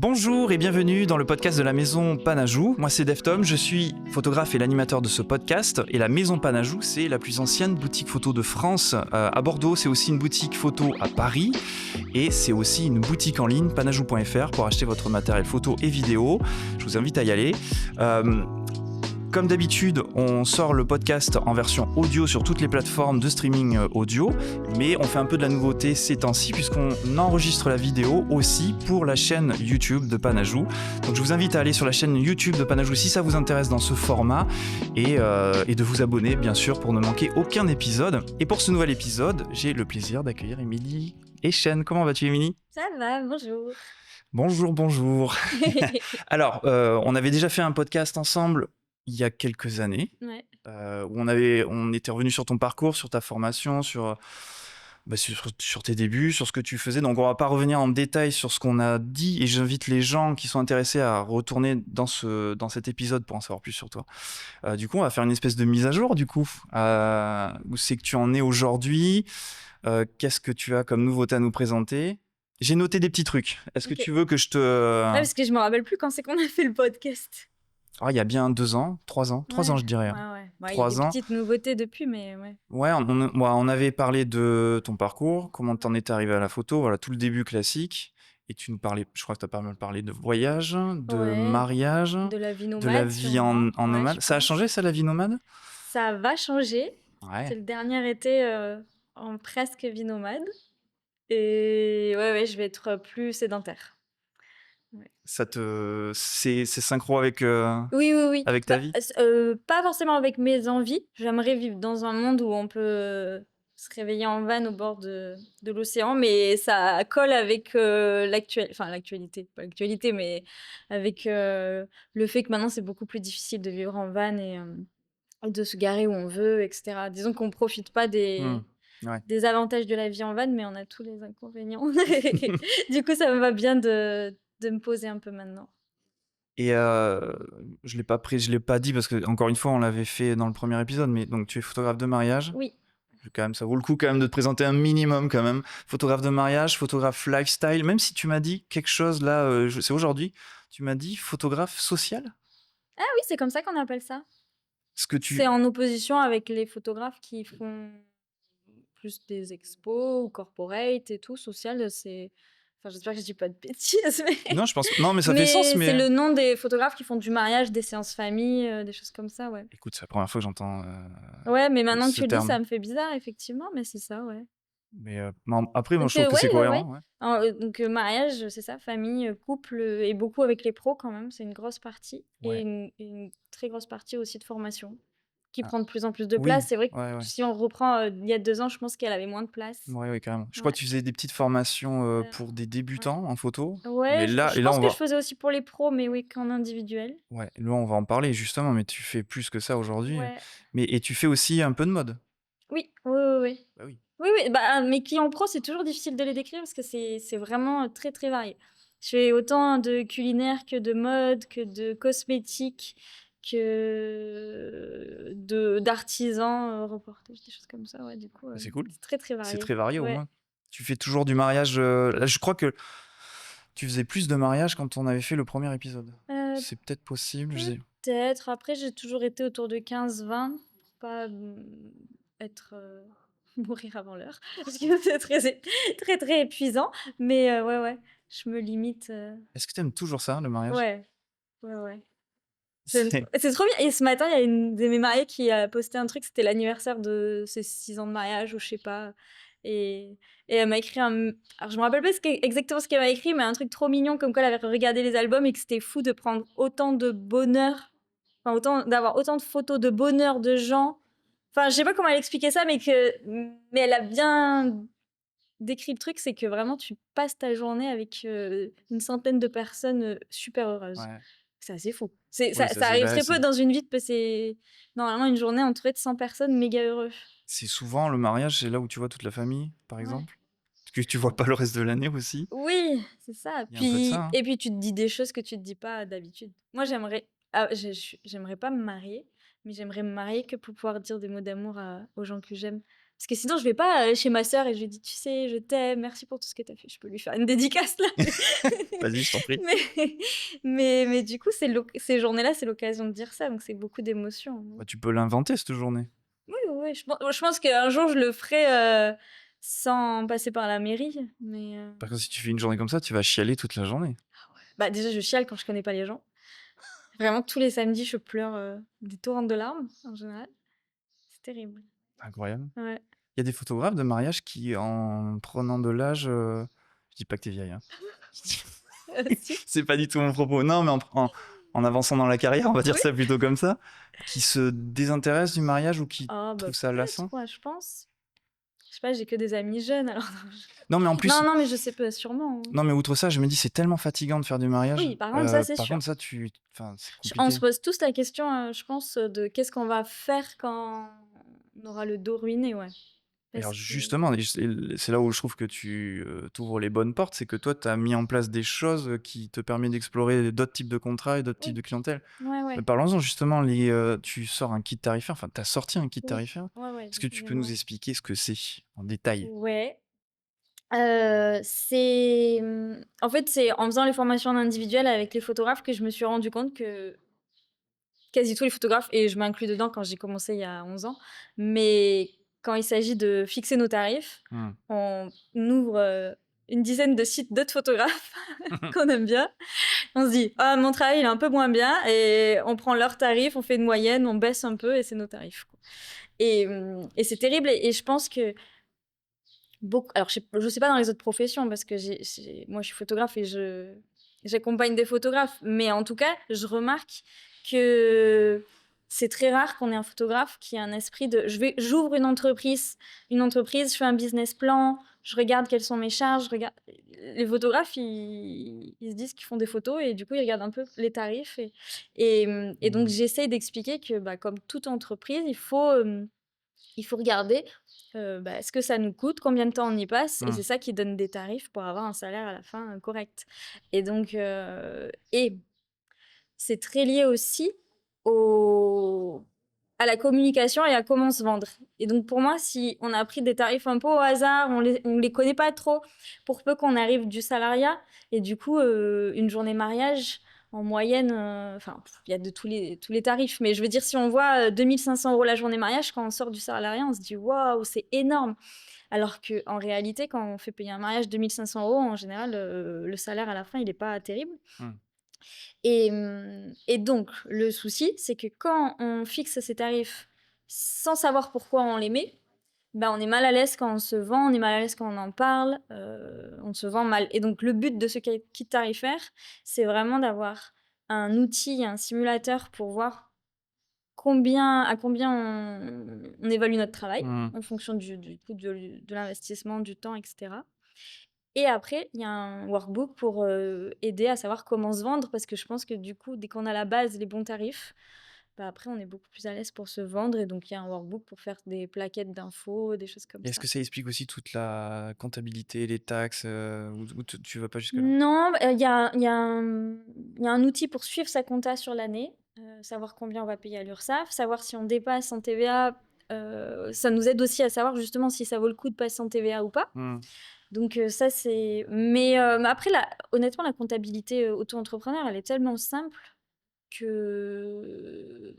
Bonjour et bienvenue dans le podcast de la Maison Panajou. Moi c'est Deftom, je suis photographe et l'animateur de ce podcast. Et la Maison Panajou, c'est la plus ancienne boutique photo de France à Bordeaux. C'est aussi une boutique photo à Paris. Et c'est aussi une boutique en ligne, panajou.fr, pour acheter votre matériel photo et vidéo. Je vous invite à y aller. Comme d'habitude, on sort le podcast en version audio sur toutes les plateformes de streaming audio, mais on fait un peu de la nouveauté ces temps-ci puisqu'on enregistre la vidéo aussi pour la chaîne YouTube de Panajou. Donc je vous invite à aller sur la chaîne YouTube de Panajou si ça vous intéresse dans ce format et de vous abonner bien sûr pour ne manquer aucun épisode. Et pour ce nouvel épisode, j'ai le plaisir d'accueillir Émilie Echen. Comment vas-tu, Émilie ? Ça va, bonjour. Bonjour. Alors, on avait déjà fait un podcast ensemble il y a quelques années, Ouais. où on était revenu sur ton parcours, sur ta formation, sur tes débuts, sur ce que tu faisais. Donc on va pas revenir en détail sur ce qu'on a dit et j'invite les gens qui sont intéressés à retourner dans cet épisode pour en savoir plus sur toi. Du coup, on va faire une espèce de mise à jour du coup. Où c'est que tu en es aujourd'hui ? Qu'est-ce que tu as comme nouveauté à nous présenter ? J'ai noté des petits trucs. Est-ce que Ok. tu veux que je te... Ouais, parce que je me rappelle plus quand c'est qu'on a fait le podcast. il y a bien 2 ans, 3 ans, 3 ans je dirais. Ouais. Bah, il y a 3 des ans. petites nouveautés depuis, mais ouais. Ouais, on avait parlé de ton parcours, comment t'en étais arrivé à la photo, voilà, tout le début classique. Et tu nous parlais, je crois que tu as pas mal parlé de voyage, de Ouais, mariage, de la vie de la nomade, vie sûrement. en Ouais, nomade. je Ça a pense. changé, ça, la vie nomade ? Ça va changer. Ouais. C'est le dernier été en presque vie nomade. Et ouais, je vais être plus sédentaire. Ouais. C'est synchro avec, Oui. avec ta vie ? Pas forcément avec mes envies. J'aimerais vivre dans un monde où on peut se réveiller en van au bord de l'océan, mais ça colle avec l'actualité, pas l'actualité, mais avec le fait que maintenant c'est beaucoup plus difficile de vivre en van et de se garer où on veut, etc. Disons qu'on profite pas Ouais. des avantages de la vie en van, mais on a tous les inconvénients. Du coup, ça me va bien de me poser un peu maintenant. Et je l'ai pas dit parce que encore une fois on l'avait fait dans le premier épisode, mais donc tu es photographe de mariage. Oui. Quand même, ça vaut le coup quand même de te présenter un minimum quand même. Photographe de mariage, photographe lifestyle, même si tu m'as dit quelque chose là, c'est aujourd'hui, tu m'as dit photographe social. Ah oui, c'est comme ça qu'on appelle ça. Ce que C'est tu... en opposition avec les photographes qui font plus des expos ou corporate et tout. Social, c'est... Enfin, j'espère que je dis pas de bêtises, mais... Non, je pense... Non, mais ça fait Mais sens, mais... c'est le nom des photographes qui font du mariage, des séances famille, des choses comme ça, ouais. Écoute, c'est la première fois que j'entends Ouais, mais maintenant que ce tu le dis, terme. ça me fait bizarre, effectivement, mais c'est ça, ouais. Mais après, moi, Donc, je trouve que c'est cohérent. Ouais. Donc, mariage, c'est ça, famille, couple, et beaucoup avec les pros quand même, c'est une grosse partie. Ouais. Et une très grosse partie aussi de formation, qui Ah. prend de plus en plus de Oui, place. C'est vrai que ouais. si on reprend il y a 2 ans, je pense qu'elle avait moins de place. Ouais, carrément. Je crois que tu faisais des petites formations pour des débutants en photo. Ouais, Mais là, je pense que je faisais aussi pour les pros, mais oui, qu'en individuel. Ouais, là, on va en parler justement, mais tu fais plus que ça aujourd'hui. Ouais. Et tu fais aussi un peu de mode. Oui. Bah oui. Oui, bah, mes clients pros, c'est toujours difficile de les décrire parce que c'est vraiment très, très varié. Je fais autant de culinaire que de mode, que de cosmétiques, que d'artisans, reportages, des choses comme ça. Ouais, du coup, C'est cool. c'est très, très varié. C'est très varié au Ouais. moins. Tu fais toujours du mariage. Là, je crois que tu faisais plus de mariage quand on avait fait le premier épisode. C'est peut-être possible. Peut-être. Après, j'ai toujours été autour de 15-20 pour pas être mourir avant l'heure parce que c'est très, très, très épuisant. Mais ouais, je me limite. Est-ce que tu aimes toujours ça, le mariage ? Ouais. C'est trop bien. Et ce matin, il y a une de mes mariées qui a posté un truc, c'était l'anniversaire de ses 6 ans de mariage ou je sais pas. Et elle m'a écrit un... Alors, je me rappelle pas exactement ce qu'elle m'a écrit, mais un truc trop mignon, comme quoi elle avait regardé les albums et que c'était fou de prendre autant de bonheur, enfin, d'avoir autant de photos de bonheur de gens. Enfin, je sais pas comment elle expliquait ça, mais elle a bien décrit le truc, c'est que vraiment, tu passes ta journée avec une centaine de personnes super heureuses. Ouais. C'est assez fou. Oui, Ça arrive très c'est- peu dans une vie de passer normalement une journée entourée de 100 personnes méga heureux. C'est souvent le mariage, c'est là où tu vois toute la famille, par exemple. Parce que tu vois pas le reste de l'année aussi. Oui, c'est ça. Il y a un peu de ça. Et puis tu te dis des choses que tu te dis pas d'habitude. Moi, j'aimerais pas me marier, mais j'aimerais me marier que pour pouvoir dire des mots d'amour aux gens que j'aime. Parce que sinon, je vais pas chez ma sœur et je lui dis, tu sais, je t'aime, merci pour tout ce que tu as fait. Je peux lui faire une dédicace là. Vas-y, je t'en prie. Mais du coup, ces journées-là, c'est l'occasion de dire ça. Donc, c'est beaucoup d'émotions. Bah, tu peux l'inventer cette journée. Oui, oui, je pense qu'un jour, je le ferai sans passer par la mairie. Mais Parce que si tu fais une journée comme ça, tu vas chialer toute la journée. bah, déjà, je chiale quand je connais pas les gens. Vraiment, tous les samedis, je pleure des torrents de larmes, en général. C'est terrible. Incroyable. Ouais. Il y a des photographes de mariage qui, en prenant de l'âge, je dis pas que t'es vieille, hein. Si. C'est pas du tout mon propos. Non, mais en avançant dans la carrière, on va dire Oui. ça plutôt comme ça, qui se désintéressent du mariage ou qui Ah, bah, trouvent ça lassant. peut-être, ouais, je pense. Je sais pas, j'ai que des amis jeunes, alors. Non, mais en plus, Non, mais je sais pas, sûrement. non, mais outre ça, je me dis, c'est tellement fatigant de faire du mariage. Oui, par contre, ça, c'est Par sûr. contre, ça, enfin, c'est On compliqué. se pose tous la question, je pense, de qu'est-ce qu'on va faire quand on aura le dos ruiné, ouais. Et alors Parce que... justement, c'est là où je trouve que tu t'ouvres les bonnes portes, c'est que toi, tu as mis en place des choses qui te permettent d'explorer d'autres types de contrats et d'autres types Oui, de clientèle. ouais, Mais ouais. parlons-en justement, tu sors un kit tarifaire, enfin, tu as sorti un kit Oui, tarifaire. ouais, Est-ce que tu peux décidément. nous expliquer ce que c'est en détail? Ouais. En fait, c'est en faisant les formations en individuel avec les photographes que je me suis rendu compte que quasi tous les photographes, et je m'inclus dedans quand j'ai commencé il y a 11 ans, mais quand il s'agit de fixer nos tarifs, Hmm. on ouvre une dizaine de sites d'autres photographes qu'on aime bien. On se dit, ah, mon travail, il est un peu moins bien, et on prend leurs tarifs, on fait une moyenne, on baisse un peu, et c'est nos tarifs, quoi. Et c'est terrible, et je pense que beaucoup... Alors, je sais pas dans les autres professions, parce que moi, je suis photographe et j'accompagne des photographes, mais en tout cas, je remarque que c'est très rare qu'on ait un photographe qui a un esprit de j'ouvre une entreprise, je fais un business plan, je regarde quelles sont mes charges, je regarde... Les photographes, ils se disent qu'ils font des photos et du coup, ils regardent un peu les tarifs. Et donc, j'essaye d'expliquer que, bah, comme toute entreprise, il faut regarder ce que ça nous coûte, combien de temps on y passe, et c'est ça qui donne des tarifs pour avoir un salaire à la fin correct. Et donc, et c'est très lié aussi à la communication et à comment se vendre. Et donc, pour moi, si on a pris des tarifs un peu au hasard, on les connaît pas trop, pour peu qu'on arrive du salariat, et du coup, une journée mariage, en moyenne, enfin, il y a de tous les tarifs, mais je veux dire, si on voit 2500 € la journée mariage, quand on sort du salariat, on se dit, waouh, c'est énorme. Alors qu'en réalité, quand on fait payer un mariage 2500 €, en général, le salaire à la fin, il n'est pas terrible. Et donc, le souci, c'est que quand on fixe ces tarifs sans savoir pourquoi on les met, ben, on est mal à l'aise quand on se vend, on est mal à l'aise quand on en parle, on se vend mal. Et donc, le but de ce kit tarifaire, c'est vraiment d'avoir un outil, un simulateur pour voir à combien on évalue notre travail en fonction du coût de l'investissement, du temps, etc. Et après, il y a un workbook pour aider à savoir comment se vendre, parce que je pense que du coup, dès qu'on a la base, les bons tarifs, bah après, on est beaucoup plus à l'aise pour se vendre. Et donc, il y a un workbook pour faire des plaquettes d'infos, des choses comme Est-ce ça. que ça explique aussi toute la comptabilité, les taxes, ou tu vas pas jusque-là? Non, il y a un outil pour suivre sa compta sur l'année, savoir combien on va payer à l'URSSAF, savoir si on dépasse en TVA. Ça nous aide aussi à savoir justement si ça vaut le coup de passer en TVA ou pas. Donc ça, c'est... Mais après, honnêtement, la comptabilité auto-entrepreneur, elle est tellement simple que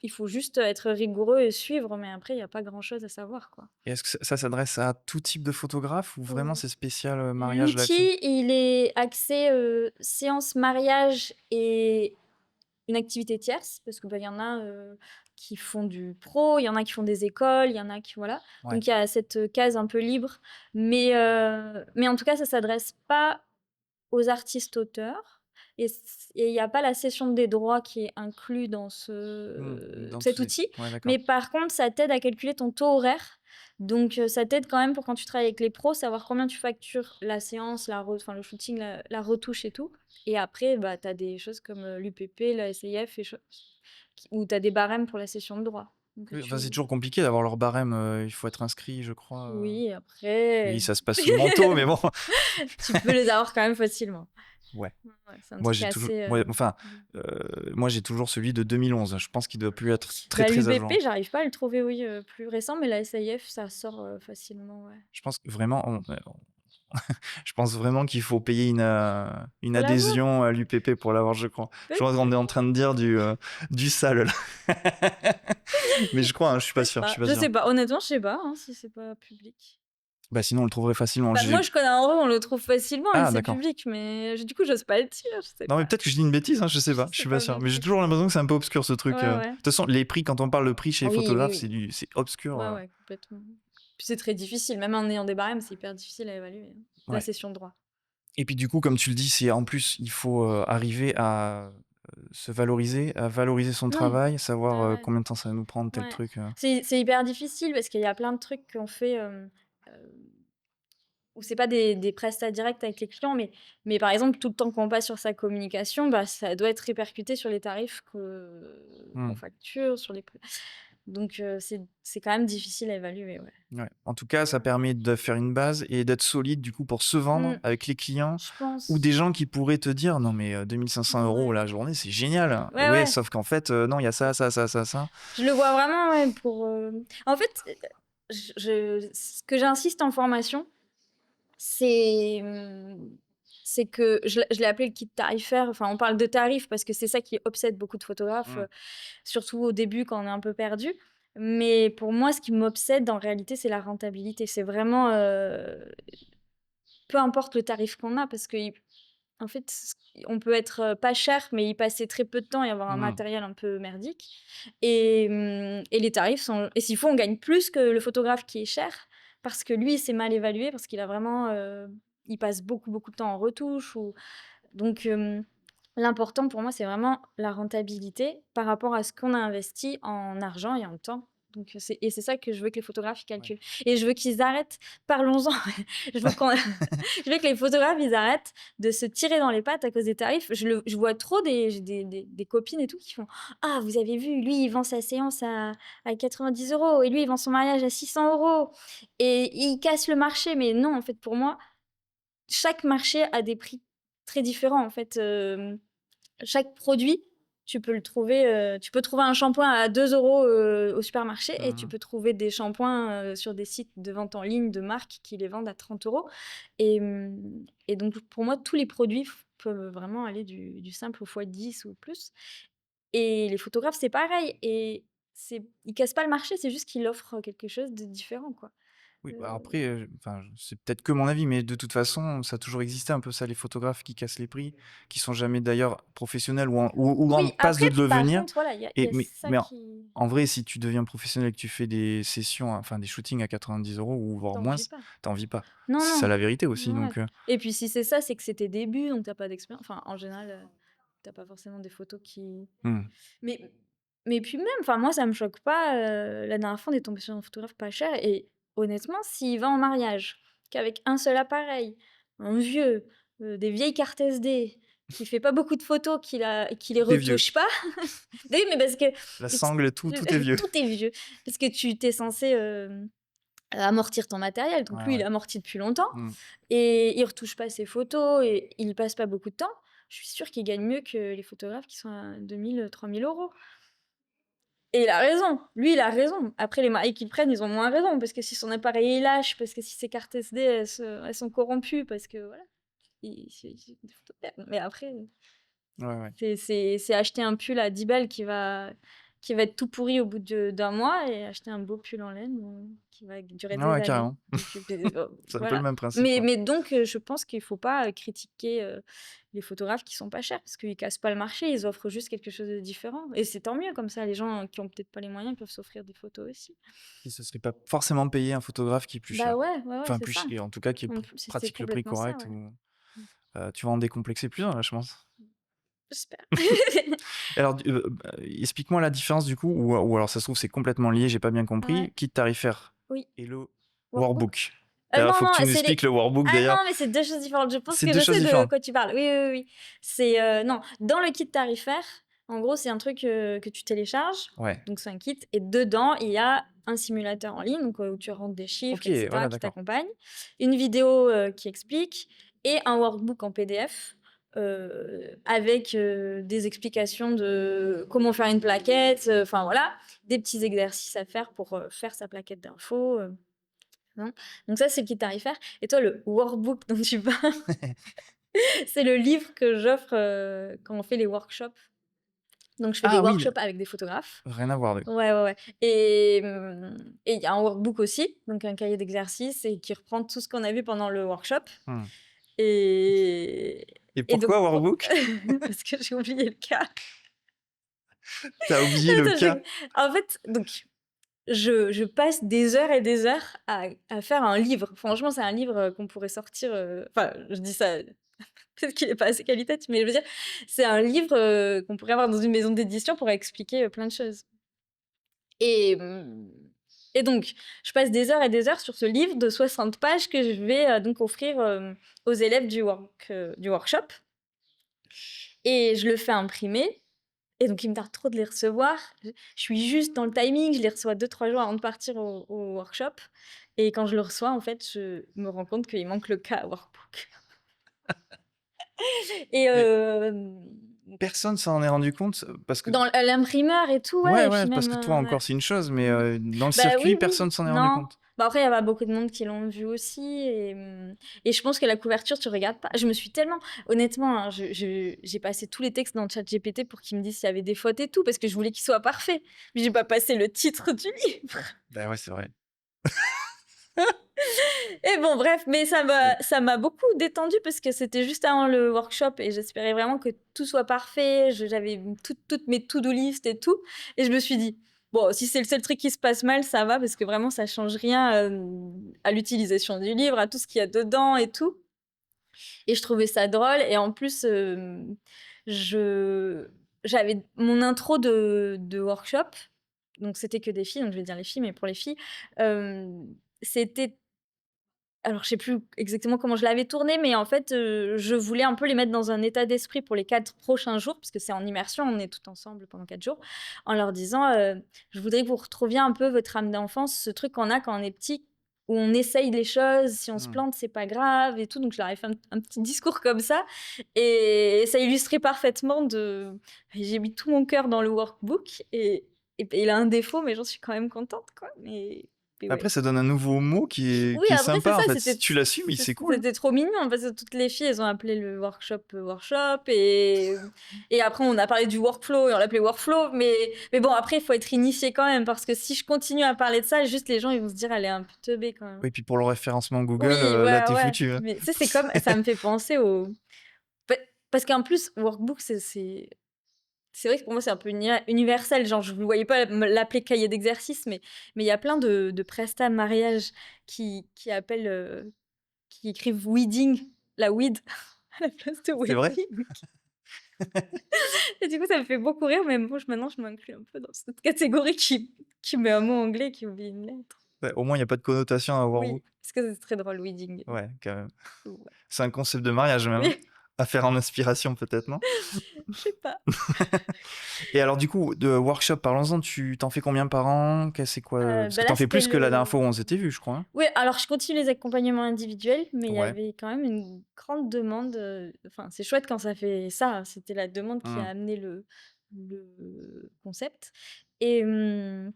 il faut juste être rigoureux et suivre, mais après, il n'y a pas grand-chose à savoir, quoi. Et est-ce que ça s'adresse à tout type de photographe ou vraiment Ou- c'est spécial mariage, lifestyle? L'outil, il est axé séance mariage et une activité tierce, parce que bah, y en a qui font du pro, il y en a qui font des écoles, il y en a qui... Voilà. Ouais. Donc, il y a cette case un peu libre. Mais en tout cas, ça ne s'adresse pas aux artistes-auteurs. Et il n'y a pas la cession des droits qui est inclus dans Dans cet tous outil. Ouais, d'accord. Mais par contre, ça t'aide à calculer ton taux horaire. Donc, ça t'aide quand même pour quand tu travailles avec les pros, savoir combien tu factures la séance, le shooting, la retouche et tout. Et après, bah, tu as des choses comme l'UPP, la SAIF, où tu as des barèmes pour la cession de droits. Donc, Oui, enfin, c'est toujours compliqué d'avoir leur barème, il faut être inscrit, je crois. Oui, Oui, après, ça se passe sous le manteau, mais bon. tu peux les avoir quand même facilement. Ouais. Ouais, c'est un Moi, truc j'ai toujours, assez. moi, j'ai toujours celui de 2011. Je pense qu'il doit plus être très, Bah, très à jour. l'UBP, j'arrive pas à le trouver, oui, plus récent, mais la SAIF, ça sort facilement, ouais. Je pense que vraiment, je pense vraiment qu'il faut payer une Pour l'avoir, adhésion à l'UPP pour l'avoir, je crois. Je crois qu'on est en train de dire du sale, là. Mais je crois, hein, je suis pas sûr, je suis pas je sûr. sais pas, honnêtement, je sais pas hein, si c'est pas public. Bah, sinon, on le trouverait facilement. Bah, moi, je connais un endroit où on le trouve facilement et Ah, c'est d'accord. public, mais du coup, j'ose pas le dire, je sais Non, mais pas. peut-être que je dis une bêtise, hein, je sais pas, je sais suis pas pas sûr. non Mais j'ai plus. toujours l'impression que c'est un peu obscur, ce truc. Ouais, De ouais. toute façon, les prix, quand on parle de prix chez les Oui, photographes, oui. c'est obscur. Ouais, ouais, complètement. Puis c'est très difficile, même en ayant des barèmes, c'est hyper difficile à évaluer, hein, la Ouais. session de droit. Et puis du coup, comme tu le dis, c'est en plus, il faut arriver à se valoriser, à valoriser son Ouais, travail, savoir ouais. combien de temps ça va nous prendre, tel Ouais. truc. C'est hyper difficile parce qu'il y a plein de trucs qu'on fait où c'est pas des prestats directs avec les clients, mais par exemple, tout le temps qu'on passe sur sa communication, bah, ça doit être répercuté sur les tarifs qu'on facture, sur les prix. Donc, c'est quand même difficile à évaluer, ouais. Ouais. En tout cas, ça permet de faire une base et d'être solide du coup pour se vendre avec les clients Je ou pense. des gens qui pourraient te dire non mais 2500 euros Ouais. la journée, c'est génial. Ouais, Ouais, ouais. sauf qu'en fait, non, il y a ça, ça, ça, ça, ça. Je le vois vraiment, ouais, pour. En fait, ce que j'insiste en formation, c'est c'est que je l'ai appelé le kit tarifaire. Enfin, on parle de tarifs parce que c'est ça qui obsède beaucoup de photographes, surtout au début quand on est un peu perdu. Mais pour moi, ce qui m'obsède en réalité, c'est la rentabilité. C'est vraiment peu importe le tarif qu'on a, parce que en fait, on peut être pas cher, mais y passer très peu de temps et avoir un matériel un peu merdique. Et les tarifs sont. Et s'il faut, on gagne plus que le photographe qui est cher, parce que lui, c'est mal évalué, parce qu'il a vraiment. Il passe beaucoup, beaucoup de temps en retouche. Donc, l'important pour moi, c'est vraiment la rentabilité par rapport à ce qu'on a investi en argent et en temps. Donc, c'est ça que je veux que les photographes calculent. Et je veux qu'ils arrêtent. Parlons-en. je, veux je veux que les photographes, ils arrêtent de se tirer dans les pattes à cause des tarifs. Je vois trop des copines et tout qui font « Ah, vous avez vu, lui, il vend sa séance à 90 euros et lui, il vend son mariage à 600 euros. Et il casse le marché. » Mais non, en fait, pour moi, chaque marché a des prix très différents. En fait, chaque produit, tu peux trouver un shampoing à 2 euros au supermarché et tu peux trouver des shampoings sur des sites de vente en ligne de marques qui les vendent à 30 euros. Et donc, pour moi, tous les produits peuvent vraiment aller du simple au x10 ou plus. Et les photographes, c'est pareil. Et ils cassent pas le marché, c'est juste qu'ils offrent quelque chose de différent, quoi. Oui, bah après, c'est peut-être que mon avis, mais de toute façon, ça a toujours existé un peu ça, les photographes qui cassent les prix, qui sont jamais d'ailleurs professionnels ou en Oui, passe de après, par devenir. contre, voilà, il y Et, a mais, ça mais qui. en vrai, si tu deviens professionnel et que tu fais des sessions, enfin des shootings à 90 euros ou voire T'en moins, vis pas. t'en vis pas. Non, C'est ça non. la vérité aussi. Ouais. Donc, Et puis si c'est ça, c'est que c'est tes débuts, donc t'as pas d'expérience. Enfin, en général, t'as pas forcément des photos qui. Mais, mais puis même, enfin, moi, ça me choque pas. La dernière fois, on est tombé sur un photographe pas cher. Et honnêtement, s'il va en mariage, qu'avec un seul appareil, un vieux, des vieilles cartes SD, qui fait pas beaucoup de photos, qui les tout est vieux. retouche pas. Oui, mais parce que. La sangle, tout est vieux. Tout est vieux. Parce que tu t'es censé. Amortir ton matériel. Donc lui, il Ouais. est amorti depuis longtemps et il retouche pas ses photos et il passe pas beaucoup de temps. Je suis sûre qu'il gagne mieux que les photographes qui sont à 2000, 3000 euros. Et il a raison. Lui, il a raison. Après, les mariés qu'ils prennent, ils ont moins raison parce que si son appareil est lâche, parce que si ses cartes SD, elles sont corrompues, parce que voilà. Des photos de merde. Mais après, c'est acheter un pull à 10 balles qui va être tout pourri au bout d'un mois et acheter un beau pull en laine qui va durer des années. Carrément. Donc, C'est un peu voilà. le même principe. Mais donc, je pense qu'il faut pas critiquer les photographes qui sont pas chers parce qu'ils cassent pas le marché, ils offrent juste quelque chose de différent. Et c'est tant mieux, comme ça, les gens qui ont peut-être pas les moyens peuvent s'offrir des photos aussi. Et ce serait pas forcément payer un photographe qui est plus cher. Ouais, Enfin, c'est plus ça. cher, en tout cas, qui C'est pratique le prix complètement ça, correct. ouais. Tu vas en décomplexer plusieurs, là, je pense. J'espère. Alors, explique-moi la différence du coup, ou alors ça se trouve c'est complètement lié, j'ai pas bien compris. Ouais. Kit tarifaire Oui. et le Workbook. workbook. D'ailleurs, Non, faut non, que tu nous c'est expliques le workbook Ah d'ailleurs. non, mais c'est deux choses différentes. Je pense C'est que deux je choses sais de différentes. quoi tu parles. Oui, oui, oui. C'est non, dans le kit tarifaire, en gros, c'est un truc que tu télécharges. Ouais. Donc c'est un kit et dedans, il y a un simulateur en ligne donc, où tu rentres des chiffres, Ok, etc., voilà, qui d'accord. t'accompagnent, une vidéo qui explique et un workbook en PDF avec des explications de comment faire une plaquette, enfin voilà, des petits exercices à faire pour faire sa plaquette d'infos. Non. Donc ça, c'est le kit tarifaire. Et toi, le workbook dont tu parles, c'est le livre que j'offre quand on fait les workshops. Donc je fais des Ah oui, workshops avec des photographes. rien à voir. Ouais, ouais, ouais. Et il y a un workbook aussi, donc un cahier d'exercice et qui reprend tout ce qu'on a vu pendant le workshop. Hmm. Et, Et et donc, pourquoi workbook? parce que j'ai oublié le cas. T'as oublié le Attends, cas. en fait, donc, je passe des heures et des heures à faire un livre. Franchement, c'est un livre qu'on pourrait sortir. Enfin, je dis ça, peut-être qu'il n'est pas assez qualitatif, mais je veux dire, c'est un livre qu'on pourrait avoir dans une maison d'édition pour expliquer plein de choses. Et, et donc, je passe des heures et des heures sur ce livre de 60 pages que je vais donc offrir aux élèves du workshop. Et je le fais imprimer. Et donc, il me tarde trop de les recevoir. Je suis juste dans le timing. Je les reçois 2-3 jours avant de partir au workshop. Et quand je le reçois, en fait, je me rends compte qu'il manque le cas workbook. Et Mais personne s'en est rendu compte parce que dans l'imprimeur et tout, ouais, ouais. Et puis ouais, parce même, que toi ouais. encore c'est une chose, mais Mm. dans le Bah circuit, oui, oui, personne s'en est rendu non. compte. Bah après, il y a beaucoup de monde qui l'ont vu aussi. Et je pense que la couverture, tu regardes pas. Je me suis tellement. Honnêtement, hein, j'ai passé tous les textes dans le chat GPT pour qu'il me dise s'il y avait des fautes et tout, parce que je voulais qu'il soit parfait. Mais j'ai pas passé le titre du livre. Bah ouais, c'est vrai. Et bon, bref, mais Mais ça m'a beaucoup détendu parce que c'était juste avant le workshop et j'espérais vraiment que tout soit parfait. J'avais toutes mes to-do list et tout. Et je me suis dit, bon, si c'est le seul truc qui se passe mal, ça va parce que vraiment, ça change rien à l'utilisation du livre, à tout ce qu'il y a dedans et tout. Et je trouvais ça drôle. Et en plus, j'avais mon intro de workshop. Donc, c'était que des filles. Donc, je vais dire les filles, mais pour les filles, c'était alors, je sais plus exactement comment je l'avais tourné, mais en fait, je voulais un peu les mettre dans un état d'esprit pour les 4 prochains jours, puisque c'est en immersion, on est tout ensemble pendant 4 jours, en leur disant, «Je voudrais que vous retrouviez un peu votre âme d'enfance, ce truc qu'on a quand on est petit, où on essaye les choses, si on se hmm. plante, c'est pas grave et tout». Donc je leur ai fait un petit discours comme ça et ça illustrait parfaitement j'ai mis tout mon cœur dans le workbook et il a un défaut, mais j'en suis quand même contente, quoi, mais ouais. Après, ça donne un nouveau mot Oui, qui est après, c'est sympa ça, en fait. Si tu l'assumes, c'est cool. c'était trop mignon parce que toutes les filles, elles ont appelé le workshop workshop et après, on a parlé du workflow et on l'appelait workflow. Mais bon, après, il faut être initié quand même parce que si je continue à parler de ça, juste les gens, ils vont se dire, elle est un peu teubée quand même. Oui, puis pour le référencement Google, Oui, là, ouais, t'es ouais. foutu, hein. Mais tu sais, c'est comme, ça me fait penser au. Pa- Parce qu'en plus, workbook, c'est vrai que pour moi, c'est un peu universel. Genre, je ne voyais pas l'appeler cahier d'exercice, mais il y a plein de prestats mariage qui appellent, qui écrivent weeding, la weed, à la place de C'est vrai? wedding. Et du coup, ça me fait beaucoup rire, mais bon, maintenant, je m'inclus un peu dans cette catégorie qui met un mot anglais qui oublie une lettre. Ouais, au moins, il y a pas de connotation à Oui, workbook. parce que c'est très drôle, wedding. Ouais, quand même. Ouais. C'est un concept de mariage même, hein. Oui, À faire en inspiration peut-être, non? je sais pas. Et alors du coup, de workshop, parlons-en, tu t'en fais combien par an? C'est quoi? Parce que Bah là, t'en fais c'était plus que la dernière le. fois où on s'était vu, je crois, hein? Oui, alors je continue les accompagnements individuels, mais il y Ouais. avait quand même une grande demande. Enfin, c'est chouette quand ça fait ça. C'était la demande qui a Hmm. amené le concept. Et, hum,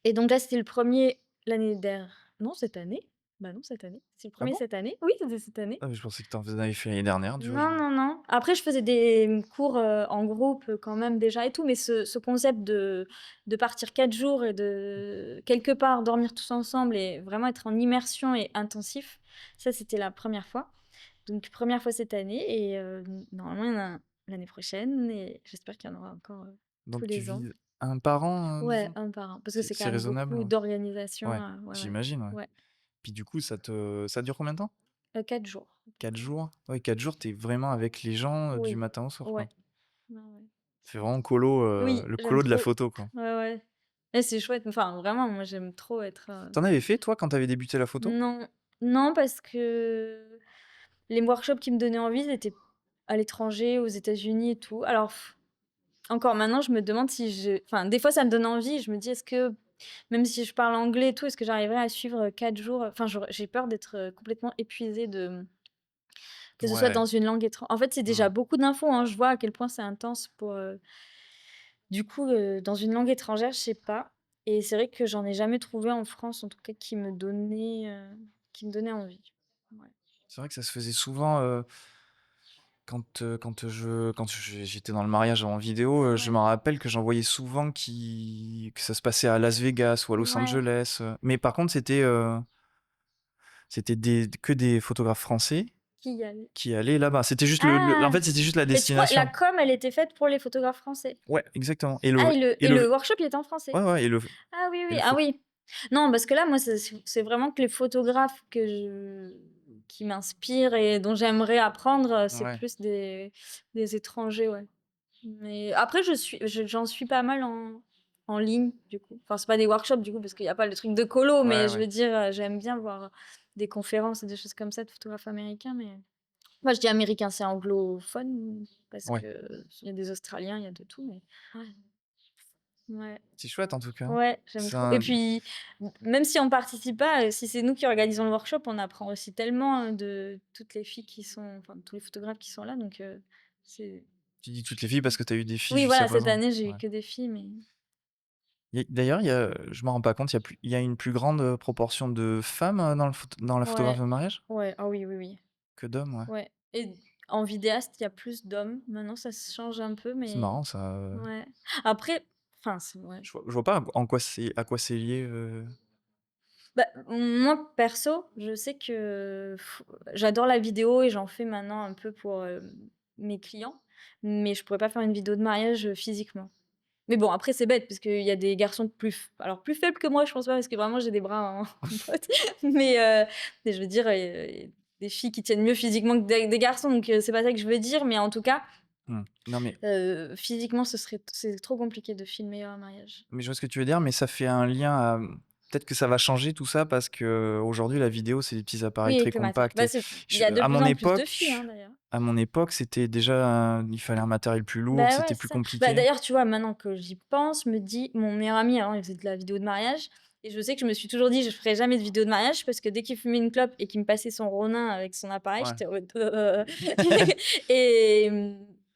et donc là, c'était le premier l'année dernière. Non, cette année. Bah non, cette année. C'est le Ah premier bon? cette année. Oui, c'était cette année. Ah, mais je pensais que t'en avais fait l'année dernière, du coup. Non, non, non. Après, je faisais des cours en groupe quand même déjà et tout, mais ce concept de partir 4 jours et de quelque part dormir tous ensemble et vraiment être en immersion et intensif, ça, c'était la première fois. Donc, première fois cette année et normalement, il y en a l'année prochaine et j'espère qu'il y en aura encore tous Donc tu les ans. vises un par an, Ouais, disons? un par un, parce que c'est quand C'est même raisonnable, beaucoup ouais. d'organisation. Ouais, Ouais, ouais, j'imagine, ouais. ouais. Puis du coup, ça dure combien de temps? 4 jours. 4 jours? Ouais, 4 jours, t'es vraiment avec les gens du Oui, matin au soir, quoi. ouais. Ouais, ouais. C'est vraiment colo, Oui, le j'aime colo de la trop. photo, quoi. Ouais, ouais. Et c'est chouette. Enfin, vraiment, moi, j'aime trop être. T'en avais fait, toi, quand t'avais débuté la photo? Non, non, parce que les workshops qui me donnaient envie, ils étaient à l'étranger, aux États-Unis et tout. Alors, encore maintenant, je me demande si je. Enfin, des fois, ça me donne envie. Je me dis, est-ce que, même si je parle anglais et tout, est-ce que j'arriverai à suivre 4 jours? Enfin, j'ai peur d'être complètement épuisée que ce soit Ouais, dans une langue étrangère. En fait, c'est mmh, déjà beaucoup d'infos, hein. Je vois à quel point c'est intense pour, du coup, dans une langue étrangère, je sais pas et c'est vrai que j'en ai jamais trouvé en France, en tout cas, qui me donnait envie. Ouais. c'est vrai que ça se faisait souvent, j'étais dans le mariage en vidéo, je Ouais. me rappelle que j'en voyais souvent que ça se passait à Las Vegas ou à Los Ouais. Angeles, mais par contre c'était des photographes français Qui y allait? qui allaient là-bas. C'était juste en Ah! fait, c'était juste la Mais tu crois la destination. com, elle était faite pour les photographes français? Ouais, exactement Ah et et le le workshop, il était en français? ouais, ouais Ah oui, et oui. le Ah pho oui. Non, parce que là, moi, c'est vraiment que les photographes qui m'inspirent et dont j'aimerais apprendre, c'est ouais. plus des étrangers, ouais. Mais après, j'en suis pas mal en ligne, du coup. Enfin, c'est pas des workshops, du coup, parce qu'il y a pas le truc de colo, mais Ouais, je ouais. veux dire, j'aime bien voir des conférences et des choses comme ça de photographes américains, mais moi, je dis américain, c'est anglophone parce Ouais. que il y a des Australiens, il y a de tout, mais ouais. Ouais. C'est chouette en tout cas. Ouais, j'aime C'est trop et un puis, même si on participe pas, si c'est nous qui organisons le workshop, on apprend aussi tellement, de toutes les filles qui sont enfin, tous les photographes qui sont là, donc c'est Tu dis toutes les filles parce que tu as eu des filles oui, jusqu'à voilà, cette présent? année, j'ai eu Ouais. que des filles, mais D'ailleurs, je m'en rends pas compte, il y a une plus grande, proportion de femmes, dans la photographie ouais, de mariage ouais, ah oui, oui, oui, que d'hommes, ouais. ouais et en vidéaste, il y a plus d'hommes. Maintenant, ça se change un peu, C'est mais marrant ça, ouais. Après enfin, c'est ouais. je vois pas à quoi c'est lié, Bah, moi, perso, je sais que j'adore la vidéo et j'en fais maintenant un peu pour, mes clients, mais je pourrais pas faire une vidéo de mariage, physiquement. Mais bon, après, c'est bête parce qu'il y a des garçons plus faibles que moi, je pense pas, parce que vraiment j'ai des bras en botte, mais mais je veux dire, des filles qui tiennent mieux physiquement que des garçons, donc c'est pas ça que je veux dire, mais en tout cas, non mais physiquement, c'est trop compliqué de filmer un mariage. je vois ce que tu veux dire, mais ça fait un lien à peut-être que ça va changer tout ça parce qu'aujourd'hui la vidéo, c'est des petits appareils Oui, très avec le matériel. compacts Bah, et c'est il y a de plus en plus de filles, hein, d'ailleurs. à mon époque, c'était déjà, il fallait un matériel plus lourd, Bah, ouais, c'était c'est plus ça. Bah, compliqué. d'ailleurs, tu vois, maintenant que j'y pense, je me dis mon meilleur ami, avant, il faisait de la vidéo de mariage et je sais que je me suis toujours dit: «Je ferai jamais de vidéo de mariage» parce que dès qu'il fumait une clope et qu'il me passait son Ronin avec son appareil, Ouais, j'étais en mode et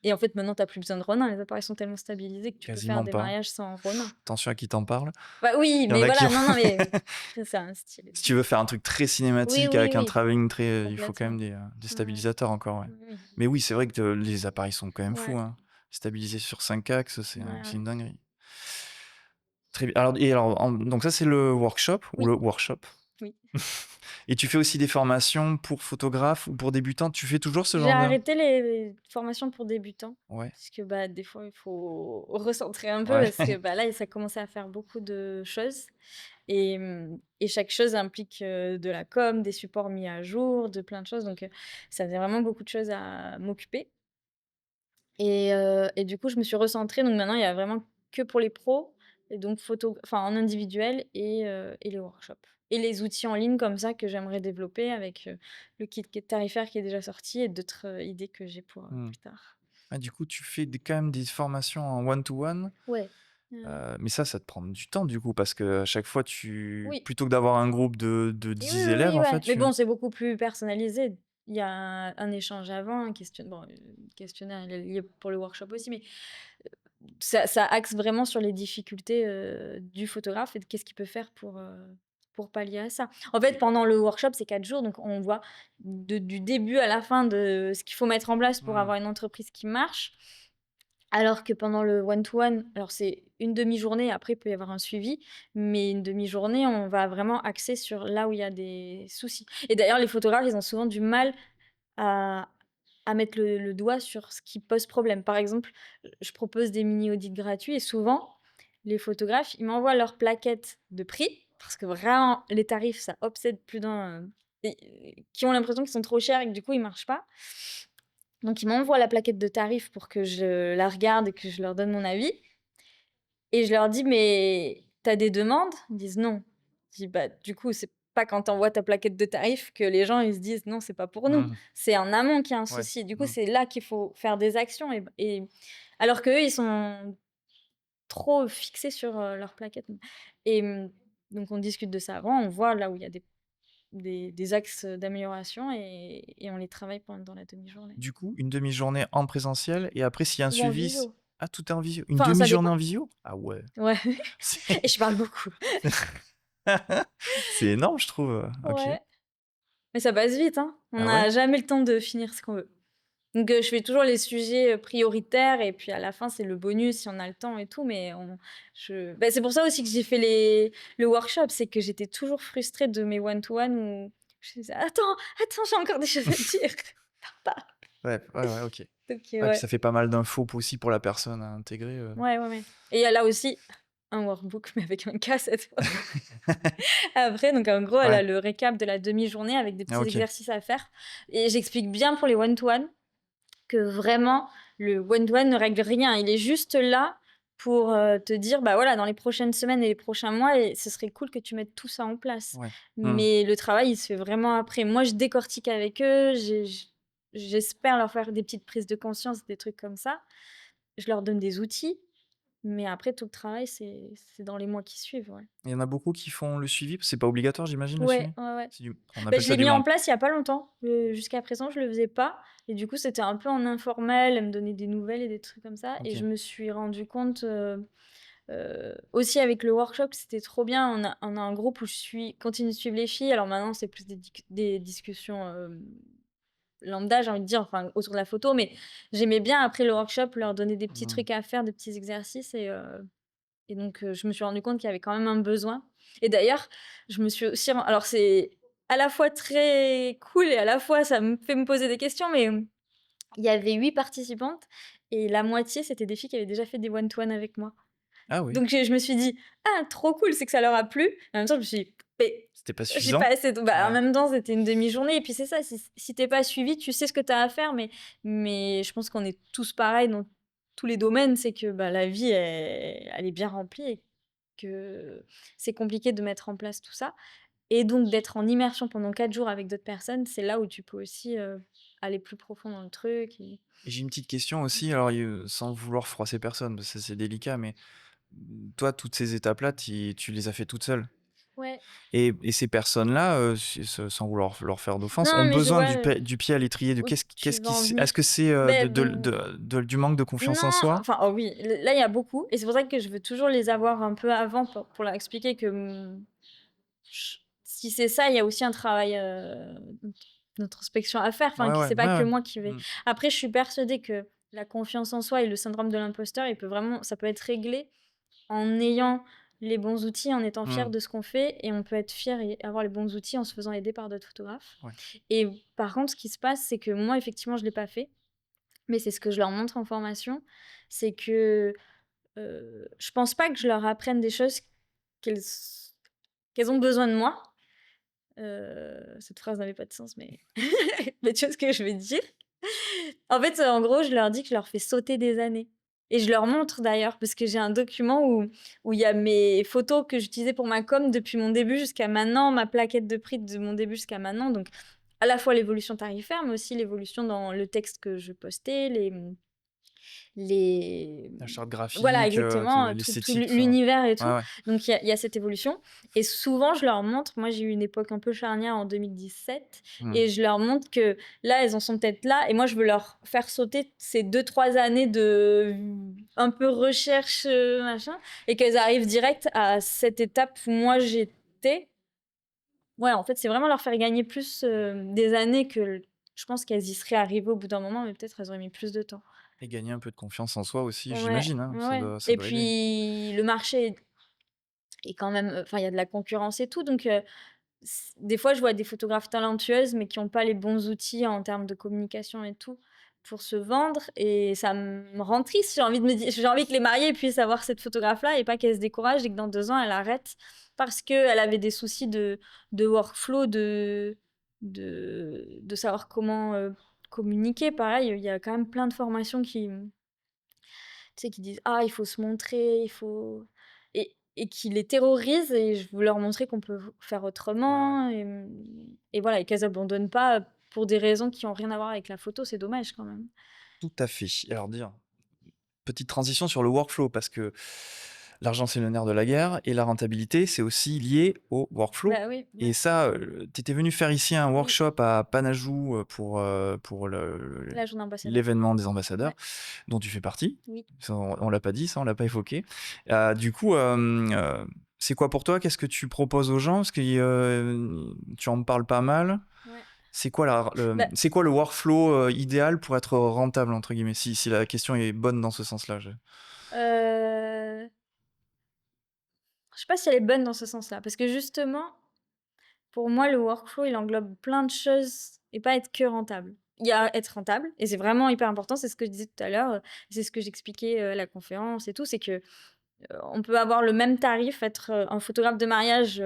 et en fait, maintenant, tu as plus besoin de Ronin. Les appareils sont tellement stabilisés que tu peux faire quasiment des pas. mariages sans Ronin. Attention à qui t'en parle. Bah, oui, Il y en mais a qui voilà, ont non, non, mais après, c'est un style. si tu veux faire un truc très Oui, cinématique oui, avec un oui, travelling très, il faut quand même complètement. des Ouais. stabilisateurs encore, ouais. Oui, oui. Mais oui, c'est vrai que les appareils sont quand même Ouais, fous, hein. Stabilisés sur 5 axes, ouais, c'est ouais. une dinguerie. Très bien. Donc ça, c'est le workshop ou Oui, le workshop. oui. Et tu fais aussi des formations pour photographes ou pour débutants? Tu fais toujours ce J'ai genre de arrêté les formations pour débutants, ouais, parce que, bah, des fois, il faut recentrer un peu ouais. parce que, bah, là, ça commençait à faire beaucoup de choses et chaque chose implique, de la com, des supports mis à jour, de plein de choses donc ça faisait vraiment beaucoup de choses à m'occuper et du coup, je me suis recentrée donc maintenant, il y a vraiment que pour les pros et donc en individuel et les workshops et les outils en ligne comme ça que j'aimerais développer avec, le kit qui est tarifaire qui est déjà sorti et d'autres, idées que j'ai pour, Mmh. plus tard. Ah, du coup, tu fais quand même des formations en one to one, Ouais. mais ça te prend du temps du coup parce que à chaque fois Oui plutôt que d'avoir un groupe de et oui, 10 oui, élèves oui, en ouais. fait, Mais bon, c'est beaucoup plus personnalisé. Il y a un échange avant, questionnaire, il est lié pour le workshop aussi, mais ça axe vraiment sur les difficultés, du photographe et de qu'est-ce qu'il peut faire pour pallier à ça. En fait, pendant le workshop, c'est 4 jours, donc on voit du début à la fin de ce qu'il faut mettre en place pour Mmh. avoir une entreprise qui marche. Alors que pendant le one to one, alors c'est une demi-journée, après il peut y avoir un suivi, mais une demi-journée, on va vraiment axer sur là où il y a des soucis. Et d'ailleurs, les photographes, ils ont souvent du mal à mettre le doigt sur ce qui pose problème. Par exemple, je propose des mini audits gratuits et souvent, les photographes, ils m'envoient leur plaquette de prix parce que vraiment les tarifs, ça obsède plus d'un, et qui ont l'impression qu'ils sont trop chers et que du coup, ils marchent pas. Donc ils m'envoient la plaquette de tarifs pour que je la regarde et que je leur donne mon avis et je leur dis: «Mais t'as des demandes?» Ils me disent: «Non». Je dis: «Bah, du coup, c'est pas quand tu envoies ta plaquette de tarifs que les gens, ils se disent: "Non, c'est pas pour nous"». Mmh. C'est en amont qu'il y a un Ouais. souci. Du coup, Mmh. c'est là qu'il faut faire des actions et alors qu'eux, ils sont trop fixés sur, leur plaquette et donc on discute de ça avant, on voit là où il y a des des axes d'amélioration et on les travaille dans la demi-journée. Du coup, une demi-journée en présentiel et après, s'il y a un Ou en suivi, visio. ah, tout est en visio. Une Enfin, ça demi-journée dépend. en visio? Ah ouais. Ouais. C'est Et je parle beaucoup. c'est énorme, je trouve. Ok. Ouais. Mais ça passe vite, hein. On Ah ouais? n'a jamais le temps de finir ce qu'on veut. Donc, je fais toujours les sujets prioritaires et puis à la fin, c'est le bonus si on a le temps et tout. Mais bah, c'est pour ça aussi que j'ai fait le workshop, c'est que j'étais toujours frustrée de mes one-to-one où je disais attends, j'ai encore des choses à dire. Pars pas. Ouais, ok. Donc, Ouais, puis ouais. ça fait pas mal d'infos aussi pour la personne à intégrer. Ouais. Et il y a là aussi un workbook, mais avec un cas cette fois. Après, donc en gros, elle a Ouais. le récap de la demi-journée avec des Ah, petits ok. exercices à faire. Et j'explique bien pour les one-to-one que vraiment, le one-to-one ne règle rien. Il est juste là pour te dire, bah voilà, dans les prochaines semaines et les prochains mois, et ce serait cool que tu mettes tout ça en place. Ouais. Hmm. Mais le travail, il se fait vraiment après. Moi, je décortique avec eux, j'espère leur faire des petites prises de conscience, des trucs comme ça. Je leur donne des outils, mais après, tout le travail, c'est dans les mois qui suivent, ouais. Il y en a beaucoup qui font le suivi, parce que c'est pas obligatoire, j'imagine, le suivi? Ouais. On Bah, appelle je ça l'ai du mis en mentorat. place il y a pas longtemps. Jusqu'à présent, je le faisais pas et du coup, c'était un peu en informel. Elle me donnait des nouvelles et des trucs comme ça et Ok. je me suis rendu compte, aussi avec le workshop, c'était trop bien. On a un groupe où continue de suivre les filles. Alors maintenant, c'est plus des discussions, lambda, j'ai envie de dire, enfin, autour de la photo, mais j'aimais bien après le workshop leur donner des petits Hmm. trucs à faire, des petits exercices et donc, je me suis rendu compte qu'il y avait quand même un besoin. Et d'ailleurs, je me suis aussi alors c'est à la fois très cool et à la fois ça me fait me poser des questions, mais, il y avait 8 participantes et la moitié, c'était des filles qui avaient déjà fait des one to one avec moi. Ah oui, Donc je me suis dit: «Ah trop cool, c'est que ça leur a plu». En même temps, je me suis dit: «Mais c'était pas j'ai pas suffisant? assez de» bah, en Ouais. même temps, c'était une demi-journée et puis c'est ça, si tu pas suivi, tu sais ce que tu as à faire, mais je pense qu'on est tous pareils dans tous les domaines, c'est que, bah, la vie elle est bien remplie et que c'est compliqué de mettre en place tout ça et donc d'être en immersion pendant 4 jours avec d'autres personnes, c'est là où tu peux aussi, aller plus profond dans le truc et Et j'ai une petite question aussi, alors sans vouloir froisser personne, parce que c'est délicat, mais toi, toutes ces étapes-là, tu les as fait toute seule. ouais. Et ces personnes-là, sans vouloir leur faire d'offense, ont Non, mais je besoin vois, du pied à l'étrier. où tu vas en Est-ce venir. que c'est Beh, du manque de confiance en non, soi? enfin, oh oui, là, il y a beaucoup et c'est pour ça que je veux toujours les avoir un peu avant pour leur expliquer que, si c'est ça, il y a aussi un travail, d'introspection à faire, enfin, Ouais, que ouais, c'est pas ouais, que ouais. moi qui vais Mm. après, je suis persuadée que la confiance en soi et le syndrome de l'imposteur, ça peut être réglé en ayant les bons outils, en étant fier Mm. de ce qu'on fait et on peut être fier et avoir les bons outils en se faisant aider par d'autres photographes Ouais. et par contre, ce qui se passe, c'est que moi, effectivement, je l'ai pas fait, mais c'est ce que je leur montre en formation, c'est que, je pense pas que je leur apprenne des choses qu'elles s qu'elles ont besoin de moi. Cette phrase n'avait pas de sens, mais mais tu vois ce que je veux dire? En fait, en gros, je leur dis que je leur fais sauter des années et je leur montre d'ailleurs parce que j'ai un document où il y a mes photos que j'utilisais pour ma com depuis mon début jusqu'à maintenant, ma plaquette de prix de mon début jusqu'à maintenant, donc à la fois l'évolution tarifaire, mais aussi l'évolution dans le texte que je postais, les La charte voilà, graphique, exactement, tout l'esthétique, tout ça. l'univers et Ouais, tout. ouais. Donc il y a cette évolution et souvent je leur montre moi j'ai eu une époque un peu charnière en 2017 Mm. et je leur montre que là, elles en sont peut-être là et moi je veux leur faire sauter ces 2 3 années de un peu recherche, machin et qu'elles arrivent direct à cette étape où moi j'étais. Ouais, en fait, c'est vraiment leur faire gagner plus, des années que je pense qu'elles y seraient arrivées au bout d'un moment, mais peut-être elles auraient mis plus de temps. Et gagner un peu de confiance en soi aussi, Ouais, j'imagine, hein, ouais ça et doit aider. puis le marché est quand même, enfin, il y a de la concurrence et tout, donc des fois, je vois des photographes talentueuses, mais qui ont pas les bons outils en termes de communication et tout, pour se vendre et ça me rend triste. J'ai envie que les mariées puissent avoir cette photographe-là et pas qu'elle se décourage et que dans 2 ans, elle arrête parce qu'elle avait des soucis de workflow, de savoir comment, communiquer. Pareil, il y a quand même plein de formations tu sais, qui disent: «Ah, il faut se montrer, il faut» et qui les terrorisent et je veux leur montrer qu'on peut faire Ouais, ouais. autrement et voilà et qu'elles abandonnent pas pour des raisons qui ont rien à voir avec la photo, c'est dommage quand même. Tout à fait. Alors dire, petite transition sur le workflow parce que L'argent, c'est le nerf de la guerre et la rentabilité, c'est aussi lié au workflow. Bah oui, Et ouais, ça, tu étais venu faire ici un oui, workshop à Panajou pour la journée ambassadeur. l'événement des ambassadeurs, Ouais, dont tu fais partie. oui. Ça, on l'a pas dit, ça, on l'a pas évoqué. Du coup, c'est quoi pour toi? Qu'est-ce que tu proposes aux gens? Parce que tu en parles pas mal. Ouais. Bah, C'est quoi le workflow idéal pour être rentable, entre guillemets, si la question est bonne dans ce sens-là? je sais pas si elle est bonne dans ce sens-là, parce que justement, pour moi, le workflow, il englobe plein de choses et pas être que rentable. Il y a être rentable, et c'est vraiment hyper important, c'est ce que je disais tout à l'heure, c'est ce que j'expliquais à la conférence et tout, c'est que on peut avoir le même tarif, être un photographe de mariage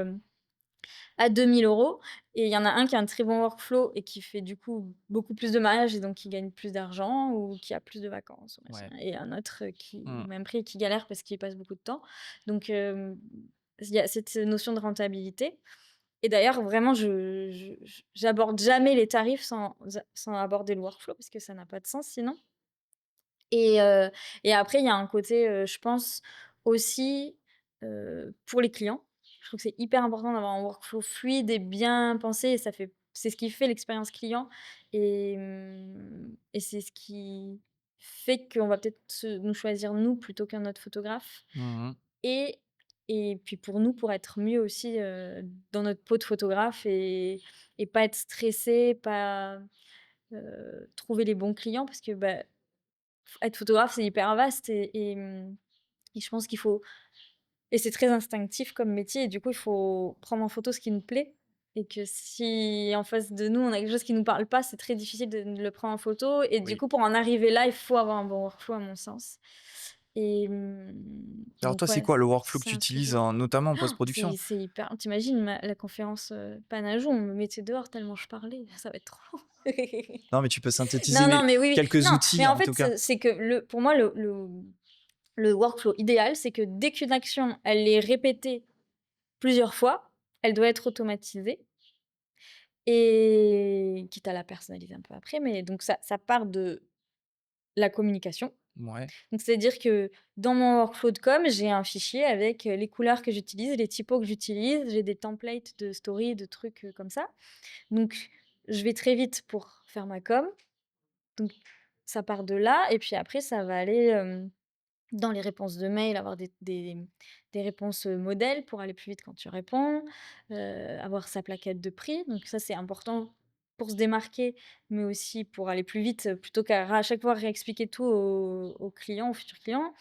à 2 000 € et il y en a un qui a un très bon workflow et qui fait du coup beaucoup plus de mariages et donc qui gagne plus d'argent ou qui a plus de vacances. Ou machin. Ouais. Et un autre qui, au Hmm. même prix, qui galère parce qu'il passe beaucoup de temps. Donc il y a cette notion de rentabilité. Et d'ailleurs, vraiment, j'aborde jamais les tarifs sans aborder le workflow parce que ça n'a pas de sens sinon. Et, euh, et après, il y a un côté, je pense, aussi pour les clients. Je trouve que c'est hyper important d'avoir un workflow fluide et bien pensé. Et c'est ce qui fait l'expérience client. Et c'est ce qui fait qu'on va peut-être nous choisir nous plutôt qu'un autre photographe. Mhm. Et, et puis pour nous, pour être mieux aussi dans notre peau de photographe et pas être stressé, pas trouver les bons clients parce que bah, être photographe, c'est hyper vaste et je pense qu'il faut et c'est très instinctif comme métier et du coup, il faut prendre en photo ce qui nous plaît et que si en face de nous, on a quelque chose qui nous parle pas, c'est très difficile de le prendre en photo et du Oui. coup, pour en arriver là, il faut avoir un bon workflow à mon sens et Alors toi, donc c'est ouais, quoi le workflow que c'est tu un utilises, sujet. notamment en C'est post-production? c'est hyper t'imagines la conférence, Panajou, on me mettait dehors tellement je parlais, ça va être trop long. Non, mais tu peux synthétiser Non, non, mais oui, oui. quelques Non, outils mais en en tout fait, cas. c'est que pour moi, le workflow idéal, c'est que dès qu'une action, elle est répétée plusieurs fois, elle doit être automatisée et quitte à la personnaliser un peu après, mais donc ça part de la communication. Ouais. Donc c'est-à-dire que dans mon workflow de com, j'ai un fichier avec les couleurs que j'utilise, les typos que j'utilise, j'ai des templates de story, de trucs comme ça. Donc je vais très vite pour faire ma com. Donc ça part de là et puis après ça va aller dans les réponses de mail, avoir des réponses modèles pour aller plus vite quand tu réponds, avoir sa plaquette de prix. Donc ça, c'est important pour se démarquer, mais aussi pour aller plus vite, plutôt qu'à chaque fois réexpliquer tout aux clients, aux futurs clients.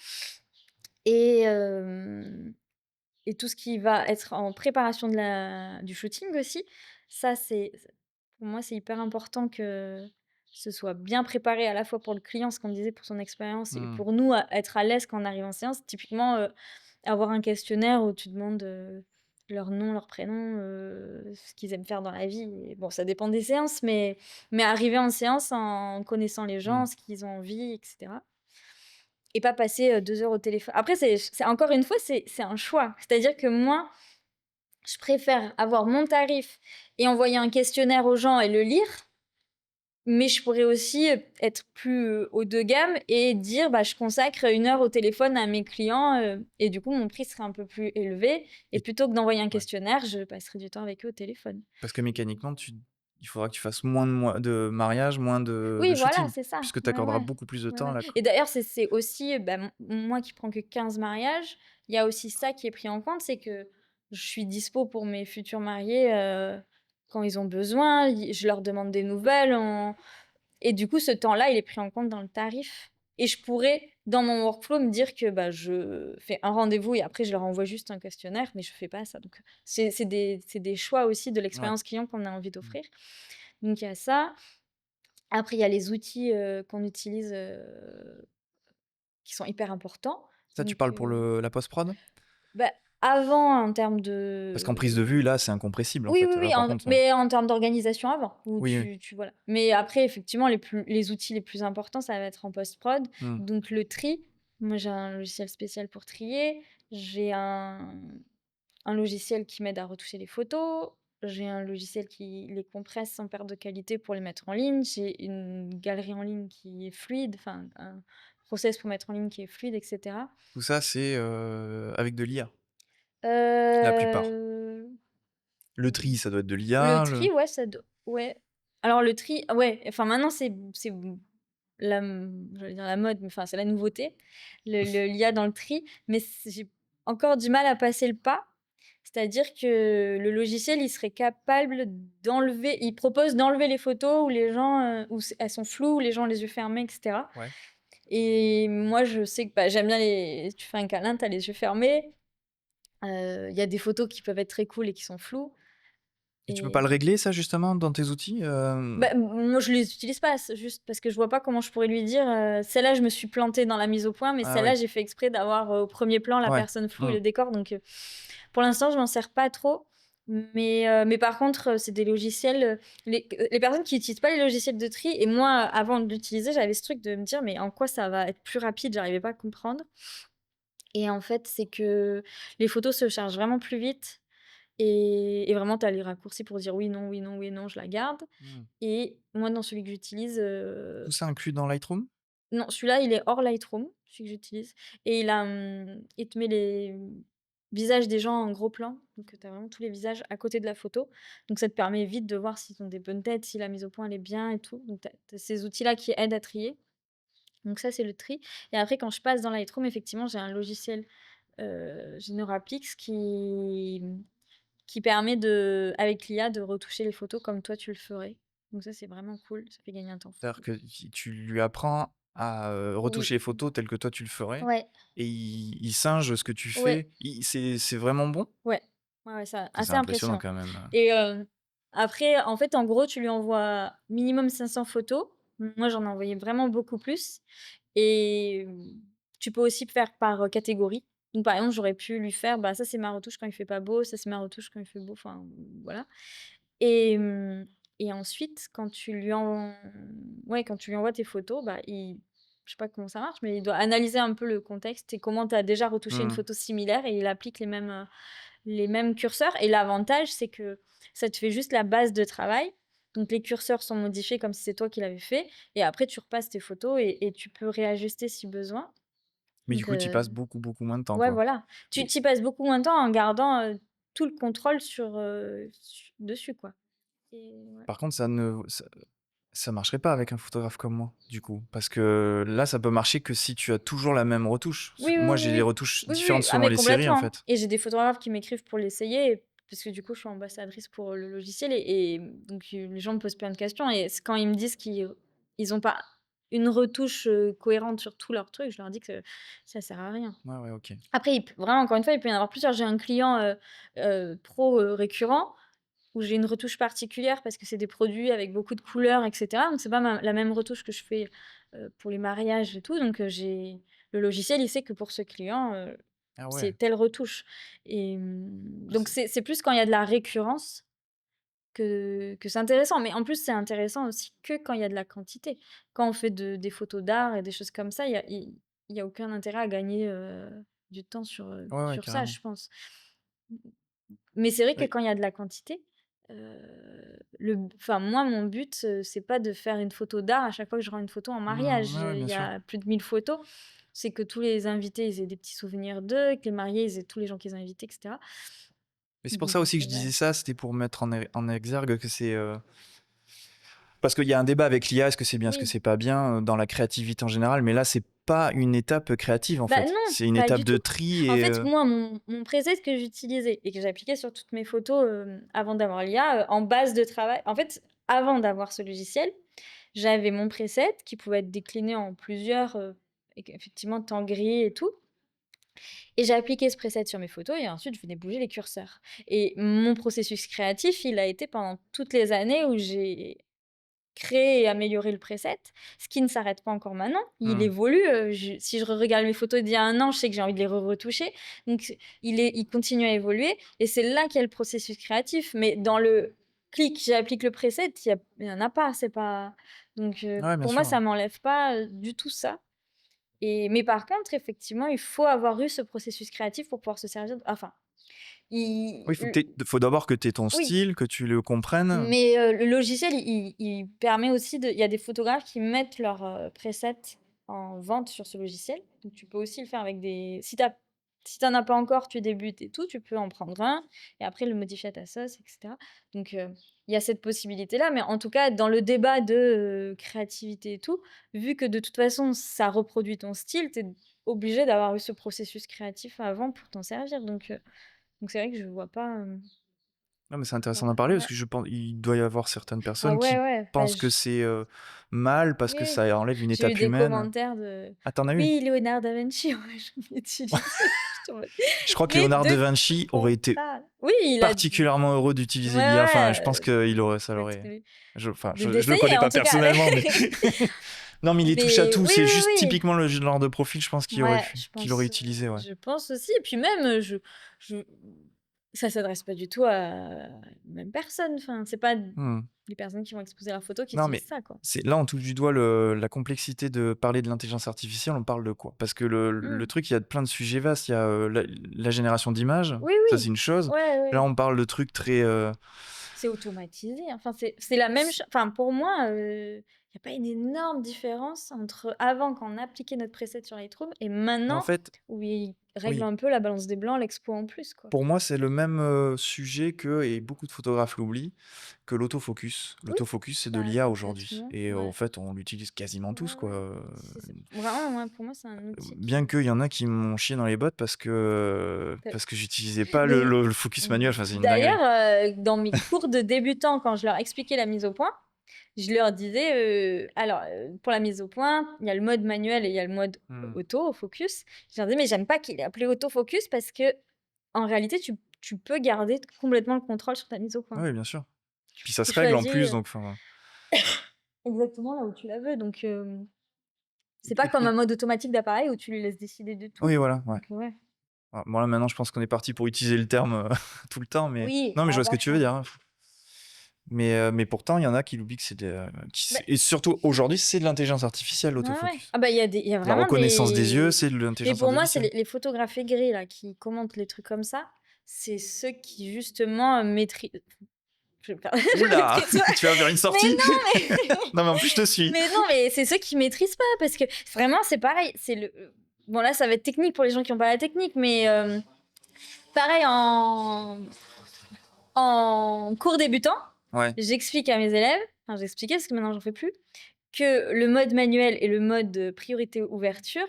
Et, euh, et tout ce qui va être en préparation du shooting aussi, ça, pour moi, c'est hyper important que ce soit bien préparé à la fois pour le client, ce qu'on disait pour son expérience, et Hmm. pour nous, être à l'aise quand on arrive en séance. Typiquement, avoir un questionnaire où tu demandes leur nom, leur prénom, ce qu'ils aiment faire dans la vie. Et bon, ça dépend des séances, mais arriver en séance en connaissant les Hmm. gens, ce qu'ils ont envie, etc. Et pas passer 2 heures au téléphone. Après, encore une fois, c'est un choix. C'est-à-dire que moi, je préfère avoir mon tarif et envoyer un questionnaire aux gens et le lire, mais je pourrais aussi être plus haut de gamme et dire bah, je consacre 1 heure au téléphone à mes clients et du coup mon prix serait un peu plus élevé. Et Et- plutôt que d'envoyer un ouais. questionnaire, je passerai du temps avec eux au téléphone. Parce que mécaniquement, il faudra que tu fasses moins de mariages, moins de Oui, voilà, shooting, c'est ça. puisque tu Ouais, accorderas ouais. beaucoup plus de Ouais, temps à ouais. la... Et d'ailleurs, c'est aussi, bah, moi qui prends que 15 mariages, il y a aussi ça qui est pris en compte, c'est que je suis dispo pour mes futurs mariés quand ils ont besoin, je leur demande des nouvelles, et du coup, ce temps-là, il est pris en compte dans le tarif. Et je pourrais, dans mon workflow, me dire que bah, je fais un rendez-vous et après, je leur envoie juste un questionnaire, mais je fais pas ça. Donc, c'est des choix aussi de Ouais. l'expérience client qu'on a envie Hmm. d'offrir. Donc, il y a ça. Après, il y a les outils qu'on utilise qui sont hyper importants. Ça, tu Donc, parles pour la post-prod? bah, avant, en termes Parce qu'en prise de de... vue, là, c'est incompressible, en Oui, oui, fait. Là, oui, par contre... mais en termes d'organisation avant, où Oui, oui. voilà. Mais après, effectivement, les outils les plus importants, ça va être en post-prod. Hmm. Donc, le tri. Moi, j'ai un logiciel spécial pour trier. J'ai un logiciel qui m'aide à retoucher les photos. J'ai un logiciel qui les compresse sans perte de qualité pour les mettre en ligne. J'ai une galerie en ligne qui est fluide, enfin, process pour mettre en ligne qui est fluide, etc. Tout ça, c'est avec de l'IA, la plupart. Euh, Le tri, ça doit être de Le l'IA. tri, ouais, ouais. Alors le tri, ouais, enfin maintenant c'est j'allais dire la mode, mais enfin c'est la nouveauté, l'IA dans le tri, mais j'ai encore du mal à passer le pas. C'est-à-dire que le logiciel, il serait capable d'enlever, il propose d'enlever les photos où les gens, elles sont floues, où les gens ont les yeux fermés, etc. Ouais. Et moi, je sais que bah, j'aime bien tu fais un câlin, t'as les yeux fermés. Il y a des photos qui peuvent être très cool et qui sont floues. Et tu peux pas le régler, ça, justement, dans tes outils Bah, moi, je les utilise pas, c'est juste parce que je vois pas comment je pourrais lui dire celle-là, je me suis plantée dans la mise au point, mais Ah celle-là, oui. j'ai fait exprès d'avoir au premier plan la Ouais. personne floue et le décor. Donc, pour l'instant, je m'en sers pas trop. Mais par contre, c'est des logiciels. Les personnes qui n'utilisent pas les logiciels de tri, et moi, avant de l'utiliser, j'avais ce truc de me dire, mais en quoi ça va être plus rapide? J'arrivais pas à comprendre. Et en fait, c'est que les photos se chargent vraiment plus vite. Et vraiment, tu as les raccourcis pour dire oui, non, oui, non, oui, non, je la garde. Et moi, dans celui que j'utilise, Tout ça inclus dans Lightroom? non, celui-là, il est hors Lightroom, celui que j'utilise. Et il te met les visages des gens en gros plan. Donc, tu as vraiment tous les visages à côté de la photo. Donc, ça te permet vite de voir s'ils ont des bonnes têtes, si la mise au point, elle est bien et tout. Donc, tu as ces outils-là qui aident à trier. Donc, ça, c'est le tri. Et après, quand je passe dans Lightroom, effectivement, j'ai un logiciel Generapix qui permet avec l'IA de retoucher les photos comme toi tu le ferais. Donc ça, c'est vraiment cool, ça fait gagner un temps C'est-à-dire fou. que tu lui apprends à Oui. retoucher les photos telles que toi tu le ferais, Ouais, et il singe ce que tu ouais, fais. C'est vraiment bon? ouais. Ouais, ouais, ça, C'est assez impressionnant impressionnant. quand même. Et après, en fait, en gros, tu lui envoies minimum 500 photos. Moi, j'en ai envoyé vraiment beaucoup plus. Et tu peux aussi faire par catégorie. Donc, par exemple, j'aurais pu lui faire, bah, ça, c'est ma retouche quand il fait pas beau, ça, c'est ma retouche quand il fait beau. Enfin, voilà. Et, et ensuite, quand tu lui envoies tes photos, bah, je sais pas comment ça marche, mais il doit analyser un peu le contexte et comment tu as déjà retouché une Hmm. photo similaire et il applique les mêmes curseurs. Et l'avantage, c'est que ça te fait juste la base de travail. Donc les curseurs sont modifiés comme si c'est toi qui l'avais fait. Et après, tu repasses tes photos et tu peux réajuster si besoin. Mais du Donc, coup, tu y passes beaucoup, beaucoup moins de temps, ouais, quoi. voilà. Tu Et y passes beaucoup moins de temps en gardant tout le contrôle dessus, quoi. Et ouais. par contre, ça marcherait pas avec un photographe comme moi, du coup. Parce que là, ça peut marcher que si tu as toujours la même retouche. Oui, oui, Moi, oui, j'ai des oui. retouches Oui, différentes oui. Ah, selon mais les séries, en complètement. fait. Et j'ai des photographes qui m'écrivent pour l'essayer, parce que du coup, je suis ambassadrice pour le logiciel. Et donc, les gens me posent plein de questions. Et quand ils me disent qu'ils n'ont pas une retouche cohérente sur tout leur truc, je leur dis que ça sert à rien. Ouais, ouais, ok. Après, vraiment, encore une fois, il peut y en avoir plusieurs. J'ai un client pro récurrent où j'ai une retouche particulière parce que c'est des produits avec beaucoup de couleurs, etc. Donc, c'est pas la même retouche que je fais pour les mariages et tout. Donc, le logiciel, il sait que pour ce client, Ah c'est ouais. telle retouche. Et Ah, donc, c'est plus quand il y a de la récurrence que c'est intéressant. Mais en plus, c'est intéressant aussi que quand il y a de la quantité. Quand on fait des photos d'art et des choses comme ça, il y a aucun intérêt à gagner du temps sur, ouais, ouais, sur ça, carrément. je pense. Mais c'est vrai que Oui. quand il y a de la quantité, enfin, moi, mon but, c'est pas de faire une photo d'art à chaque fois que je rends une photo en mariage. Ouais, ouais, Il bien y sûr. a plus de 1000 photos. C'est que tous les invités, ils aient des petits souvenirs d'eux, que les mariés, ils aient tous les gens qu'ils ont invités, etc. Mais c'est pour ça Donc, aussi que je ouais. disais ça, c'était pour mettre en exergue que c'est. Parce qu'il y a un débat avec l'IA, est-ce que c'est bien, est-ce que Oui. c'est pas bien, dans la créativité en général, mais là, c'est pas une étape créative, en Bah fait. non, C'est une pas étape du de tout. tri En et. fait, moi, mon preset que j'utilisais et que j'appliquais sur toutes mes photos avant d'avoir l'IA, en base de travail, en fait, avant d'avoir ce logiciel, j'avais mon preset qui pouvait être décliné en plusieurs, effectivement, temps gris et tout. Et j'ai appliqué ce preset sur mes photos et ensuite, je venais bouger les curseurs. Et mon processus créatif, il a été pendant toutes les années où j'ai créé et amélioré le preset, ce qui ne s'arrête pas encore maintenant. Il Hmm. évolue. Si je regarde mes photos d'il y a un an, je sais que j'ai envie de les retoucher. Donc, il continue à évoluer. Et c'est là qu'il y a le processus créatif. Mais dans le clic, j'applique le preset, il y en a pas. C'est pas. Donc, Ouais, bien pour moi, sûr. ça m'enlève pas du tout ça. Mais par contre, effectivement, il faut avoir eu ce processus créatif pour pouvoir se servir. Enfin, Oui, faut d'abord que tu aies ton oui, style, que tu le comprennes. mais le logiciel, il permet aussi il y a des photographes qui mettent leurs presets. en vente sur ce logiciel. Donc tu peux aussi le faire avec des si tu en as pas encore, tu débutes et tout, tu peux en prendre un et après le modifier à ta sauce et cetera. Donc il y a cette possibilité-là, mais en tout cas, dans le débat de, créativité et tout, vu que de toute façon, ça reproduit ton style, tu es obligé d'avoir eu ce processus créatif avant pour t'en servir. Donc c'est vrai que je vois pas, Non, mais c'est intéressant ouais, d'en parler parce ouais. que je pense il doit y avoir certaines Ah personnes ouais, qui ouais, bah, pensent que c'est mal parce oui, que oui. ça enlève une J'ai eu étape des humaine. commentaires de: Ah, t'en as eu? «Oui, Léonard da Vinci aurait jamais utilisé». J'étais en mode: Je crois que «Mais Léonard de de Vinci quoi aurait on été parle?» Oui, il a particulièrement heureux ouais, d'utiliser l'IA. Enfin, je pense ouais, qu'il aurait, ça l'aurait. d'expérimenter Enfin, je le connais d'essayer en pas tout cas. personnellement, mais non, mais il est touche à Mais tout. oui, C'est oui, juste oui. typiquement le genre de profil, je pense, Ouais, je qu'il aurait pense, utilisé, ouais. je pense aussi. Et puis même, je ça s'adresse pas du tout à la même personne. Enfin, c'est pas Hmm. les personnes qui vont exposer leur photo qui Non, utilisent mais ça, quoi. là, on touche du doigt la complexité de parler de l'intelligence artificielle. On parle de quoi? Parce que le Mmh. truc, il y a plein de sujets vastes. Il y a la génération d'images, Oui, ça oui. c'est une chose. Ouais, Là, ouais. on parle de trucs très. C'est automatisé. Enfin, c'est la même chose. Enfin, pour moi, il y a pas une énorme différence entre avant, quand on appliquait notre preset sur Lightroom, et Mais en maintenant, fait, où ils règlent oui. un peu la balance des blancs, l'expo en plus, quoi. Pour moi, c'est le même sujet que, et beaucoup de photographes l'oublient, que l'autofocus. Oui, L'autofocus, c'est de bah, l'IA aujourd'hui. complètement. Et en Ouais. fait, on l'utilise quasiment Ouais, tous, ouais. quoi. Vraiment, moi, pour moi, c'est un outil Bien qui. qu'il y en a qui m'ont chié dans les bottes Peut- parce que j'utilisais pas Mais le focus manuel. Enfin, c'est une dinguerie. d'ailleurs, dans mes cours de débutants, quand je leur expliquais la mise au point, je leur disais, alors, pour la mise au point, il y a le mode manuel et il y a le mode Hmm. auto, focus. Je leur disais, mais j'aime pas qu'il est appelé autofocus parce que en réalité, tu peux garder complètement le contrôle sur ta mise au Ah point. oui, bien sûr. Puis ça Tu se règle en choisis plus, donc enfin. exactement là où tu la veux. Donc, Et c'est puis, pas comme un mode automatique d'appareil où tu lui laisses décider de tout. oui, voilà, ouais. Donc, ouais. Ah, bon, là, maintenant, je pense qu'on est parti pour utiliser le terme tout le temps, mais Oui, non, mais ça je va vois ce pas que tu veux changer. dire, hein. Mais pourtant, il y en a qui l'oublient que c'est Ouais. et surtout aujourd'hui, c'est de l'intelligence artificielle, Ouais, ouais. l'autofocus. Ah bah, il y a La vraiment reconnaissance des yeux, des. c'est de Mais l'intelligence pour moi, c'est artificielle. les photographes aigris là, qui commentent les trucs comme ça. C'est ceux qui, justement, maîtrisent. Je vais me faire Oula, maîtrise pas. tu vas vers une Mais sortie? non, mais. Non, mais en plus, je te suis. Mais non, mais c'est ceux qui maîtrisent pas. Parce que vraiment, c'est pareil. C'est le. Bon, là, ça va être technique pour les gens qui n'ont pas la technique, mais pareil en cours débutant, Ouais. j'explique à mes élèves, enfin, j'expliquais parce que maintenant j'en fais plus, que le mode manuel et le mode priorité ouverture,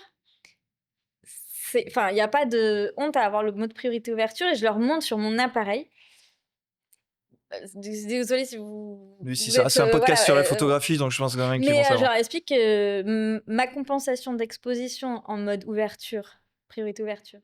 enfin, il n'y a pas de honte à avoir le mode priorité ouverture et je leur montre sur mon appareil. Désolée si Oui, vous êtes. c'est un podcast Voilà. sur la photographie, donc je pense quand même qu'ils vont Mais je savoir. leur explique que ma compensation d'exposition en mode ouverture, priorité ouverture,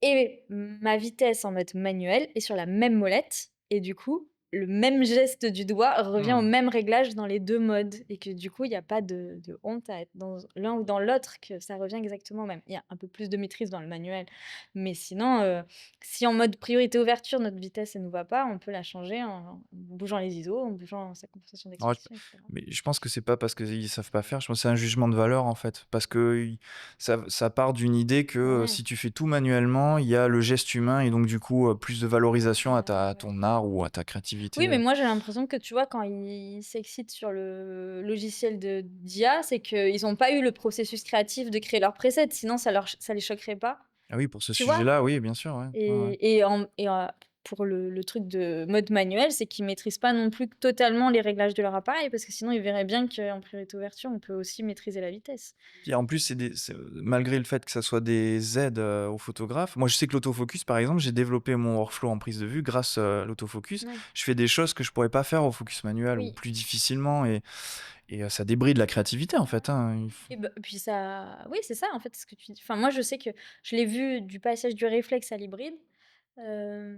et ma vitesse en mode manuel est sur la même molette. Et du coup, le même geste du doigt revient au Hmm. même réglage dans les deux modes. Et que du coup, il n'y a pas de honte à être dans l'un ou dans l'autre, que ça revient exactement au même. Il y a un peu plus de maîtrise dans le manuel. Mais sinon, si en mode priorité ouverture, notre vitesse ne nous va pas, on peut la changer en bougeant les ISO, en bougeant sa compensation Alors, d'exposition, etc. mais je pense que c'est pas parce qu'ils savent pas faire, je pense que c'est un jugement de valeur en fait. Parce que ça part d'une idée que Ouais. si tu fais tout manuellement, il y a le geste humain et donc du coup plus de valorisation à Ouais. ton art ou à ta créativité. Oui, mais moi j'ai l'impression que tu vois, quand ils s'excitent sur le logiciel d'IA, c'est qu'ils n'ont pas eu le processus créatif de créer leur preset, sinon ça les choquerait pas, Ah oui, pour ce tu vois? sujet-là, oui, bien sûr. Ouais, ouais, ouais. Pour le truc de mode manuel, c'est qu'ils maîtrisent pas non plus totalement les réglages de leur appareil, parce que sinon ils verraient bien qu'en priorité ouverture, on peut aussi maîtriser la vitesse. Puis en plus, malgré le fait que ça soit des aides aux photographes, moi je sais que l'autofocus, par exemple, j'ai développé mon workflow en prise de vue grâce à l'autofocus. Ouais. Je fais des choses que je pourrais pas faire au focus manuel ou Oui. plus difficilement et ça débride la créativité en fait, hein. Et puis ça, oui, c'est ça en fait ce que tu dis. Enfin, moi je sais que je l'ai vu du passage du réflexe à l'hybride. Euh,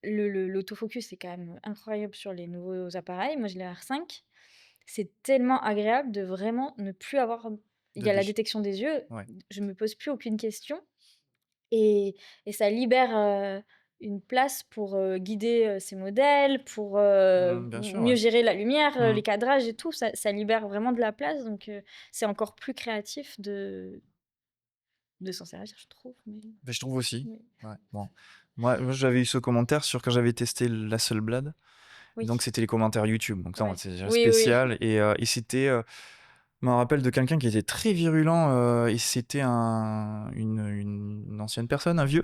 L'autofocus est quand même incroyable sur les nouveaux appareils. Moi, je l'ai R5. C'est tellement agréable de vraiment ne plus avoir. Il y a la détection des yeux. Ouais. Je me pose plus aucune question. Et ça libère une place pour guider ces modèles, pour Bien sûr, mieux ouais. gérer la lumière, les Mm. cadrages et tout. Ça libère vraiment de la place. Donc, c'est encore plus créatif de s'en servir, je trouve. Ben, je trouve aussi. Mais- Ouais, bon. Moi, j'avais eu ce commentaire sur quand j'avais testé l'Hasselblad. Oui. Donc, c'était les commentaires YouTube. Donc, non, Ouais. c'est déjà Oui, oui. spécial. Et c'était Je me rappelle de quelqu'un qui était très virulent et c'était une ancienne personne, un vieux.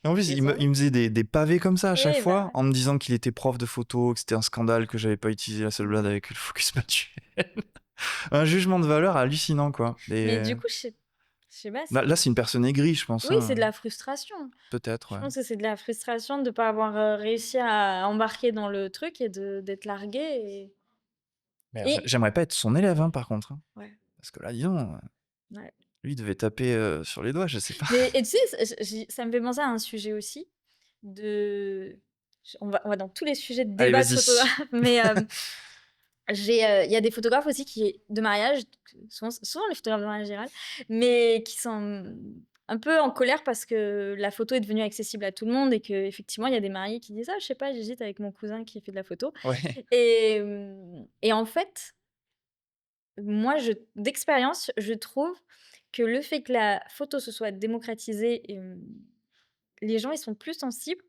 Et en plus, il me faisait des pavés comme ça à chaque Oui, fois bah, en me disant qu'il était prof de photo, que c'était un scandale, que j'avais pas utilisé la seule blade avec le focus manuel. Un jugement de valeur hallucinant, quoi. mais du coup, je sais pas, Là, c'est une personne aigrie, je pense. oui, c'est Hein. de la frustration. Peut-être, Je ouais. pense que c'est de la frustration de ne pas avoir réussi à embarquer dans le truc et d'être largué. Mais Et... j'aimerais pas être son élève, hein, par contre. Hein. Ouais, Parce que là, disons, ouais. lui, il devait taper sur les doigts, je sais pas. Mais et tu sais, ça me fait penser à un sujet aussi. De... on va dans tous les sujets de Allez, débat de vas-y. photographe, mais il y a des photographes aussi de mariage, souvent les photographes de mariage en général, mais qui sont un peu en colère parce que la photo est devenue accessible à tout le monde et qu'effectivement, il y a des mariés qui disent: «Ah, je sais pas, j'hésite avec mon cousin qui fait de la photo». Ouais. Et en fait, moi, d'expérience, je trouve que le fait que la photo se soit démocratisée, les gens, ils sont plus sensibles.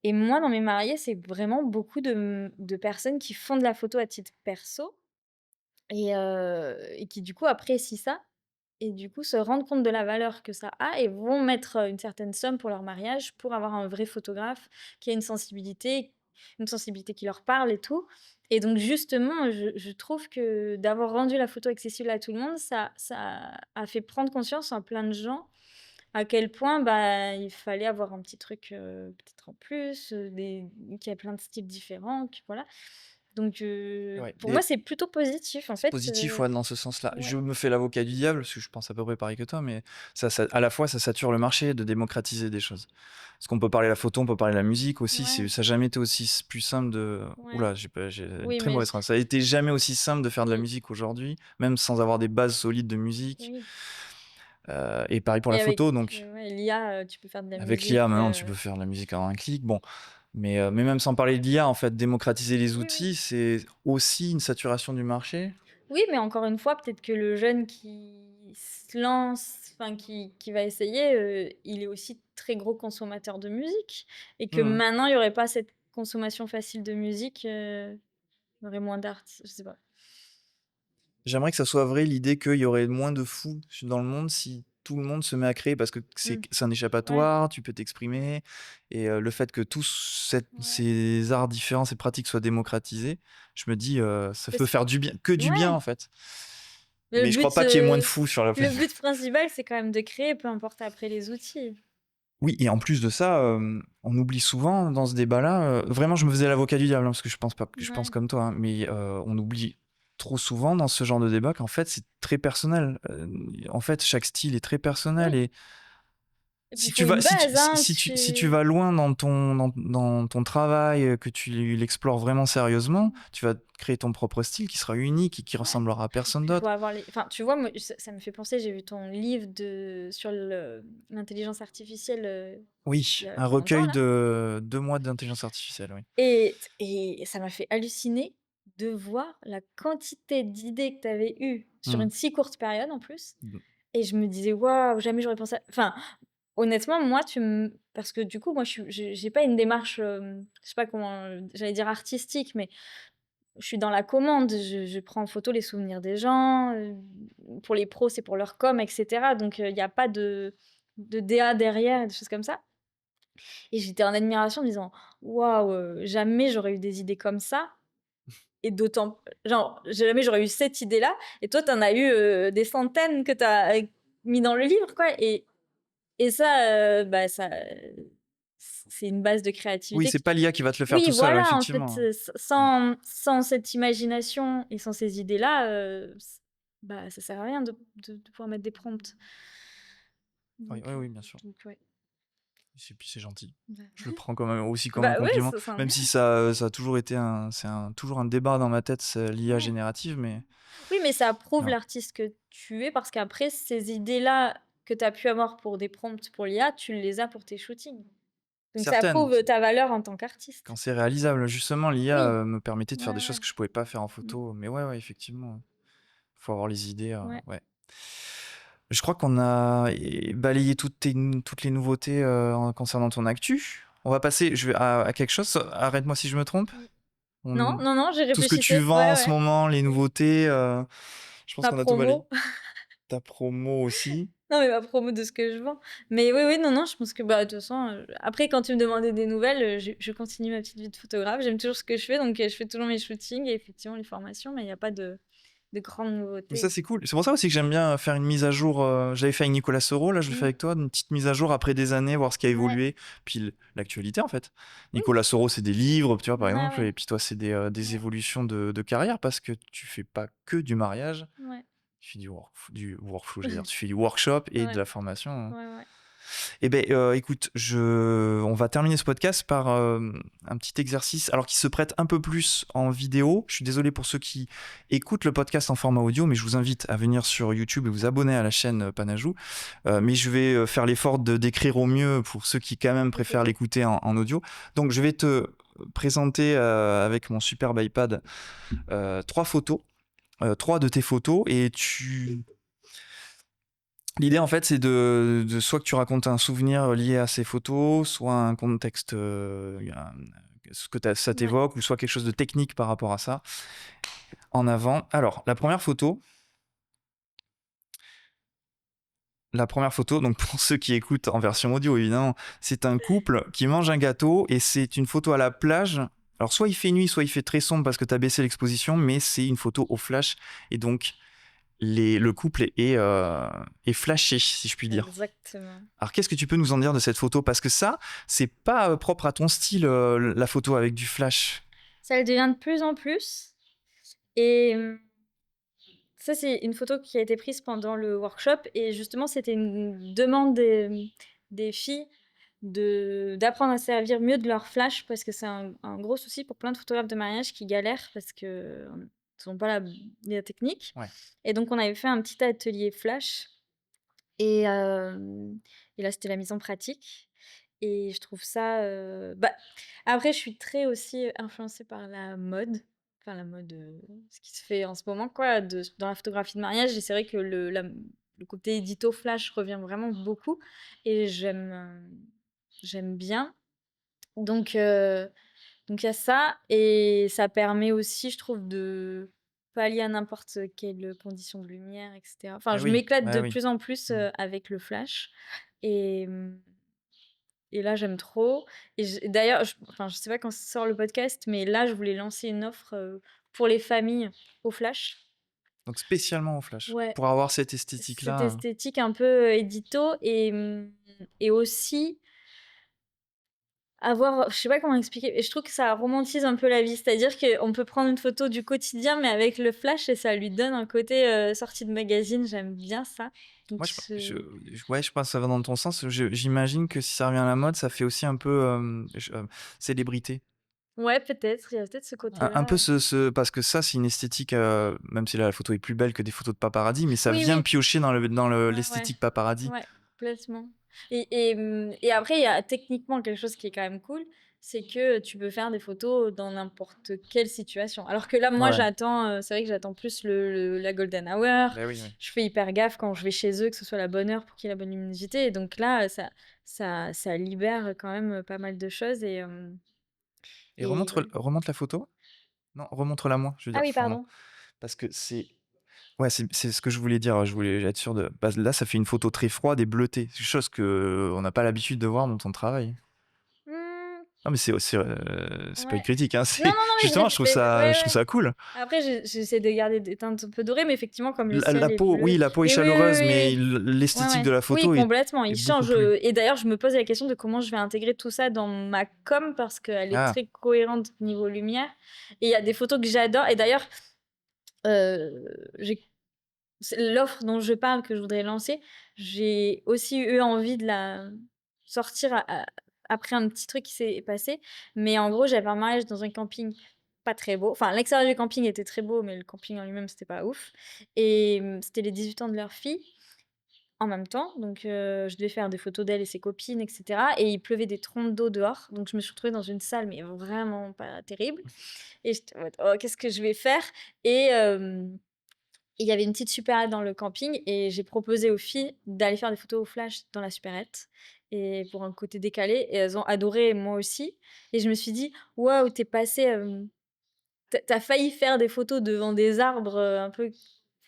Et moi, dans mes mariés, c'est vraiment beaucoup de personnes qui font de la photo à titre perso et qui, du coup, apprécient ça et du coup, se rendent compte de la valeur que ça a et vont mettre, une certaine somme pour leur mariage pour avoir un vrai photographe qui a une sensibilité qui leur parle et tout. Et donc justement, je trouve que d'avoir rendu la photo accessible à tout le monde, ça a fait prendre conscience à plein de gens à quel point, bah, il fallait avoir un petit truc, peut-être en plus, qu'il y a plein de styles différents, que voilà. Donc Ouais. pour moi, c'est plutôt positif, en C'est fait, positif, ouais, dans ce sens-là. ouais. Je me fais l'avocat du diable, parce que je pense à peu près pareil que toi, mais à la fois, ça sature le marché de démocratiser des choses. Parce qu'on peut parler de la photo, on peut parler de la musique aussi. Ouais, Ça n'a jamais été aussi plus simple de. ouais. Oula, j'ai une Oui, très mais mauvaise phrase. Ça a été jamais aussi simple de faire de la oui, musique aujourd'hui, même sans avoir des bases solides de musique. oui. Et pareil pour la Et avec, photo, donc ouais, l'IA, tu peux faire de la avec l'IA, musique, maintenant, tu peux faire de la musique en un clic. Bon, mais même sans parler de l'IA, en fait, démocratiser les oui, oui. outils, c'est aussi une saturation du marché. Oui, mais encore une fois, peut-être que le jeune qui se lance, enfin qui va essayer, il est aussi très gros consommateur de musique et que Mhm. maintenant, il y aurait pas cette consommation facile de musique, il y aurait moins d'artistes, je sais pas. J'aimerais que ça soit vrai l'idée qu'il y aurait moins de fous dans le monde si tout le monde se met à créer parce que Mmh. c'est un Ouais, échappatoire, tu peux t'exprimer et le fait que tous ouais. ces arts différents, ces pratiques soient démocratisés, je me dis ça Mais peut faire du bien, que du bien ouais, en fait. mais Mais je crois pas qu'il y ait moins de fous sur la le planète. but principal, c'est quand même de créer, peu importe après les outils. Oui, et en plus de ça, on oublie souvent dans ce débat-là, vraiment je me faisais l'avocat du diable hein, parce que je pense pas que je pense Ouais. comme toi, hein, mais on oublie trop souvent dans ce genre de débat qu'en fait c'est très personnel. En fait, chaque style est très personnel Oui et et puis il faut une base, hein, si tu vas loin dans ton travail, que tu l'explores vraiment sérieusement, tu vas créer ton propre style qui sera unique et qui ouais. ressemblera à personne Puis il faut d'autre. avoir les enfin, tu vois, moi, ça me fait penser, j'ai vu ton livre sur l'intelligence artificielle, il Oui, y a un pas longtemps recueil là de 2 mois d'intelligence artificielle, oui. et ça m'a fait halluciner de voir la quantité d'idées que tu avais eues sur Mmh. une si courte période en plus Mmh. et je me disais: «Waouh, jamais j'aurais pensé à» enfin, honnêtement, moi, parce que du coup, moi, j'ai pas une démarche, je sais pas comment, j'allais dire artistique, mais je suis dans la commande. Je prends en photo les souvenirs des gens, pour les pros, c'est pour leur com et cetera, donc il y a pas de DA derrière, des choses comme ça et j'étais en admiration en me disant: «Waouh, jamais j'aurais eu des idées comme ça» et d'autant genre, jamais j'aurais eu cette idée-là et toi, tu en as eu, des centaines que tu as mis dans le livre, quoi et ça, bah, c'est une base de Oui, créativité c'est qui pas l'IA qui va te le faire oui, tout seul, ouais, voilà, en fait, effectivement. sans cette imagination et sans ces idées-là, bah, ça sert à rien de pouvoir mettre des prompts. Oui, Donc oui, oui, bien sûr. ouais. Et puis c'est gentil. Bah Je le prends quand même aussi comme un bah, ouais, compliment, ça sent même bien. si ça a toujours été toujours un débat dans ma tête, l'IA Ouais. générative, mais Oui, mais ça prouve non. l'artiste que tu es parce qu'après ces idées-là que tu as pu avoir pour des prompts pour l'IA, tu les as pour tes shootings. Donc ça Certaines, prouve ta valeur en tant quand qu'artiste. c'est réalisable, justement, l'IA Oui. me permettait de faire Ouais, des choses ouais. que je pouvais pas faire en Mmh. photo, mais ouais, ouais, effectivement, faut avoir les idées, Ouais. ouais. Je crois qu'on a balayé toutes les nouveautés concernant ton actu. On va passer à quelque chose. Arrête-moi si je me trompe. Mmh. Non, non, non, j'y Tout ce que tu réfléchissais. vends Ouais, en ce ouais. moment, les nouveautés, je pense Ma qu'on a tout balayé. promo. Ta promo aussi. Non, mais ma promo de ce que je vends. Mais oui, oui, non, non, je pense que, bah, de toute façon, après, quand tu me demandais des nouvelles, je continue ma petite vie de photographe. J'aime toujours ce que je fais, donc je fais toujours mes shootings et effectivement les formations, mais il n'y a pas de grandes Mais ça, nouveautés. c'est cool. C'est pour ça aussi que j'aime bien faire une mise à jour. J'avais fait avec Nicolas Soro, là, je le fais Mm. avec toi, une petite mise à jour après des années, voir ce qui a Ouais. évolué. Puis l'actualité, en fait. Oui, Nicolas Soro, c'est des livres, tu vois, par ouais, exemple. ouais. Et puis toi, c'est des Ouais. évolutions de carrière parce que tu fais pas que du mariage. Ouais. Tu fais du workflow, j'allais dire. Tu fais du workshop et de Ouais. la formation, hein. Ouais, ouais. Eh ben, écoute, on va terminer ce podcast par un petit exercice, alors qui se prête un peu plus en vidéo. Je suis désolé pour ceux qui écoutent le podcast en format audio, mais je vous invite à venir sur YouTube et vous abonner à la chaîne Panajou. Mais je vais faire l'effort de d'écrire au mieux pour ceux qui quand même préfèrent Ok. l'écouter en audio. Donc, je vais te présenter avec mon superbe iPad trois photos, trois de tes photos, et l'idée, en fait, c'est de soit que tu racontes un souvenir lié à ces photos, soit un contexte, ce que ça Ouais. t'évoque, ou soit quelque chose de technique par rapport à ça. En avant. Alors, la première photo, donc pour ceux qui écoutent en version audio, évidemment, c'est un couple qui mange un gâteau et c'est une photo à la plage. Alors, soit il fait nuit, soit il fait très sombre parce que tu as baissé l'exposition, mais c'est une photo au flash et donc le couple est flashé, si je puis dire. Exactement. Alors, qu'est-ce que tu peux nous en dire de cette photo? Parce que ça, c'est pas propre à ton style, la photo avec du flash. Ça le devient de plus en plus. Et ça, c'est une photo qui a été prise pendant le workshop. Et justement, c'était une demande des filles d'apprendre à servir mieux de leur flash parce que c'est un gros souci pour plein de photographes de mariage qui galèrent parce que ils n'ont pas la technique. Ouais. Et donc, on avait fait un petit atelier flash. Et, et là, c'était la mise en pratique. Et je trouve ça. Bah, après, je suis très aussi influencée par la mode. Enfin, la mode, ce qui se fait en ce moment, quoi, dans la photographie de mariage. Et c'est vrai que le côté édito flash revient vraiment beaucoup. Et j'aime bien. Donc, donc il y a ça. Et ça permet aussi, je trouve, de pallier à n'importe quelle condition de lumière, etc. Enfin, Eh je oui, m'éclate eh de oui. plus en plus avec le flash. Et, et là, j'aime trop. Et d'ailleurs, enfin, je sais pas quand sort le podcast, mais là, je voulais lancer une offre pour les familles au flash. Donc, spécialement au flash. Ouais, Pour avoir cette cette esthétique-là. esthétique un peu édito et aussi avoir, je sais pas comment expliquer, et je trouve que ça romantise un peu la vie. C'est-à-dire qu'on peut prendre une photo du quotidien, mais avec le flash, et ça lui donne un côté sortie de magazine. J'aime bien ça. Donc, Moi, ouais, je pense que ça va dans ton sens. J'imagine que si ça revient à la mode, ça fait aussi un peu célébrité. ouais, peut-être, il y a peut-être ce Un peu côté-là. parce que ça, c'est une esthétique, même si là, la photo est plus belle que des photos de paparazzi, mais ça Oui, vient oui, piocher dans ouais, ouais. l'esthétique paparazzi. Ouais, complètement. Et après, il y a techniquement quelque chose qui est quand même cool, c'est que tu peux faire des photos dans n'importe quelle situation. Alors que là, moi, Ouais. c'est vrai que j'attends plus la golden hour. Ben oui, oui. Je fais hyper gaffe quand je vais chez eux, que ce soit la bonne heure pour qu'il y ait la bonne luminosité. Et donc là, ça libère quand même pas mal de choses. Et Et ouais. remonte la photo. Non, remontre-la moi, je veux Ah dire, oui, pardon. pardon. Parce que ouais, c'est ce que je voulais dire. Je voulais être sûr de. Là, ça fait une photo très froide et bleutée. C'est quelque chose que on n'a pas l'habitude de voir dans ton travail. Hmm, Non, mais c'est pas une ouais. critique, hein. Non, non, non, mais Justement, ouais, je trouve ouais. ça cool. Après, j'essaie de garder des teintes un peu dorées, mais effectivement, comme le La ciel est peau, bleu. oui, la peau est Mais oui, oui, chaleureuse, oui, mais oui. Ouais, l'esthétique ouais. de la Oui, photo complètement. est Il beaucoup change. plus. Et d'ailleurs, je me pose la question de comment je vais intégrer tout ça dans ma com parce qu'elle est Ah, très cohérente niveau lumière. Et il y a des photos que j'adore. Et d'ailleurs, euh, j'ai c'est l'offre dont je parle que je voudrais lancer, j'ai aussi eu envie de la sortir après un petit truc qui s'est passé. Mais en gros, j'avais un mariage dans un camping pas très beau. Enfin, l'extérieur du camping était très beau, mais le camping en lui-même, c'était pas ouf. Et c'était les 18 ans de leur fille en même temps. Donc, je devais faire des photos d'elle et ses copines, etc. Et il pleuvait des trompes d'eau dehors. Donc, je me suis retrouvée dans une salle, mais vraiment pas terrible. Et j'étais en mode, oh, qu'est-ce que je vais faire? Et il y avait une petite supérette dans le camping et j'ai proposé aux filles d'aller faire des photos au flash dans la supérette et pour un côté décalé et elles ont adoré moi aussi et je me suis dit waouh t'es passé tu failli faire des photos devant des arbres, un peu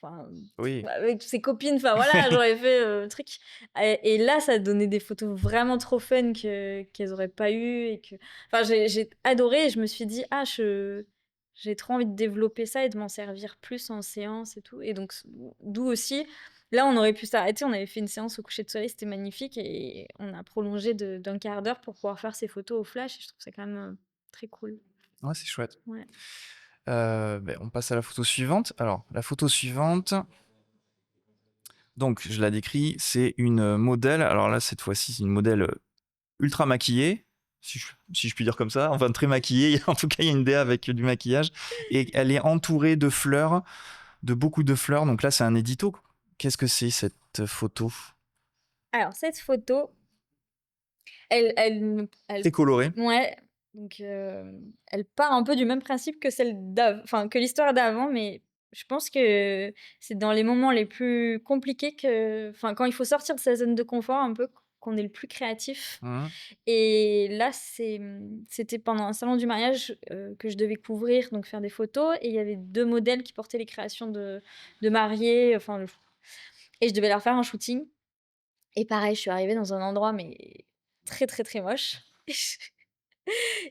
enfin, Oui. avec ses copines, enfin voilà, j'aurais fait, truc et là, ça donnait des photos vraiment trop fun qu'elles auraient pas eu et que enfin, j'ai adoré et je me suis dit: «Ah, j'ai trop envie de développer ça et de m'en servir plus en séance et tout» et donc d'où aussi, là, on aurait pu s'arrêter, on avait fait une séance au coucher de soleil, c'était magnifique et on a prolongé d'un quart d'heure pour pouvoir faire ces photos au flash et je trouve ça quand même, très cool. Ouais, c'est chouette. Ouais. On passe à la photo suivante. Alors, la photo suivante, donc je la décris, c'est une, modèle. Alors là, cette fois-ci, c'est une modèle, ultra maquillée, si je puis dire comme ça. Enfin, très maquillée. En tout cas, il y a une DA avec du maquillage et elle est entourée de fleurs, de beaucoup de fleurs. Donc là, c'est un édito. Qu'est-ce que c'est cette photo? Alors cette photo, elle Très colorée. ouais, donc elle part un peu du même principe que enfin, que l'histoire d'avant, mais je pense que c'est dans les moments les plus compliqués enfin, quand il faut sortir de sa zone de confort un peu, qu'on est le plus créatif Mmh. et là, c'était pendant un salon du mariage, que je devais couvrir, donc faire des photos et il y avait 2 modèles qui portaient les créations de mariés, enfin le et je devais leur faire un shooting et pareil, je suis arrivée dans un endroit mais très, très, très moche.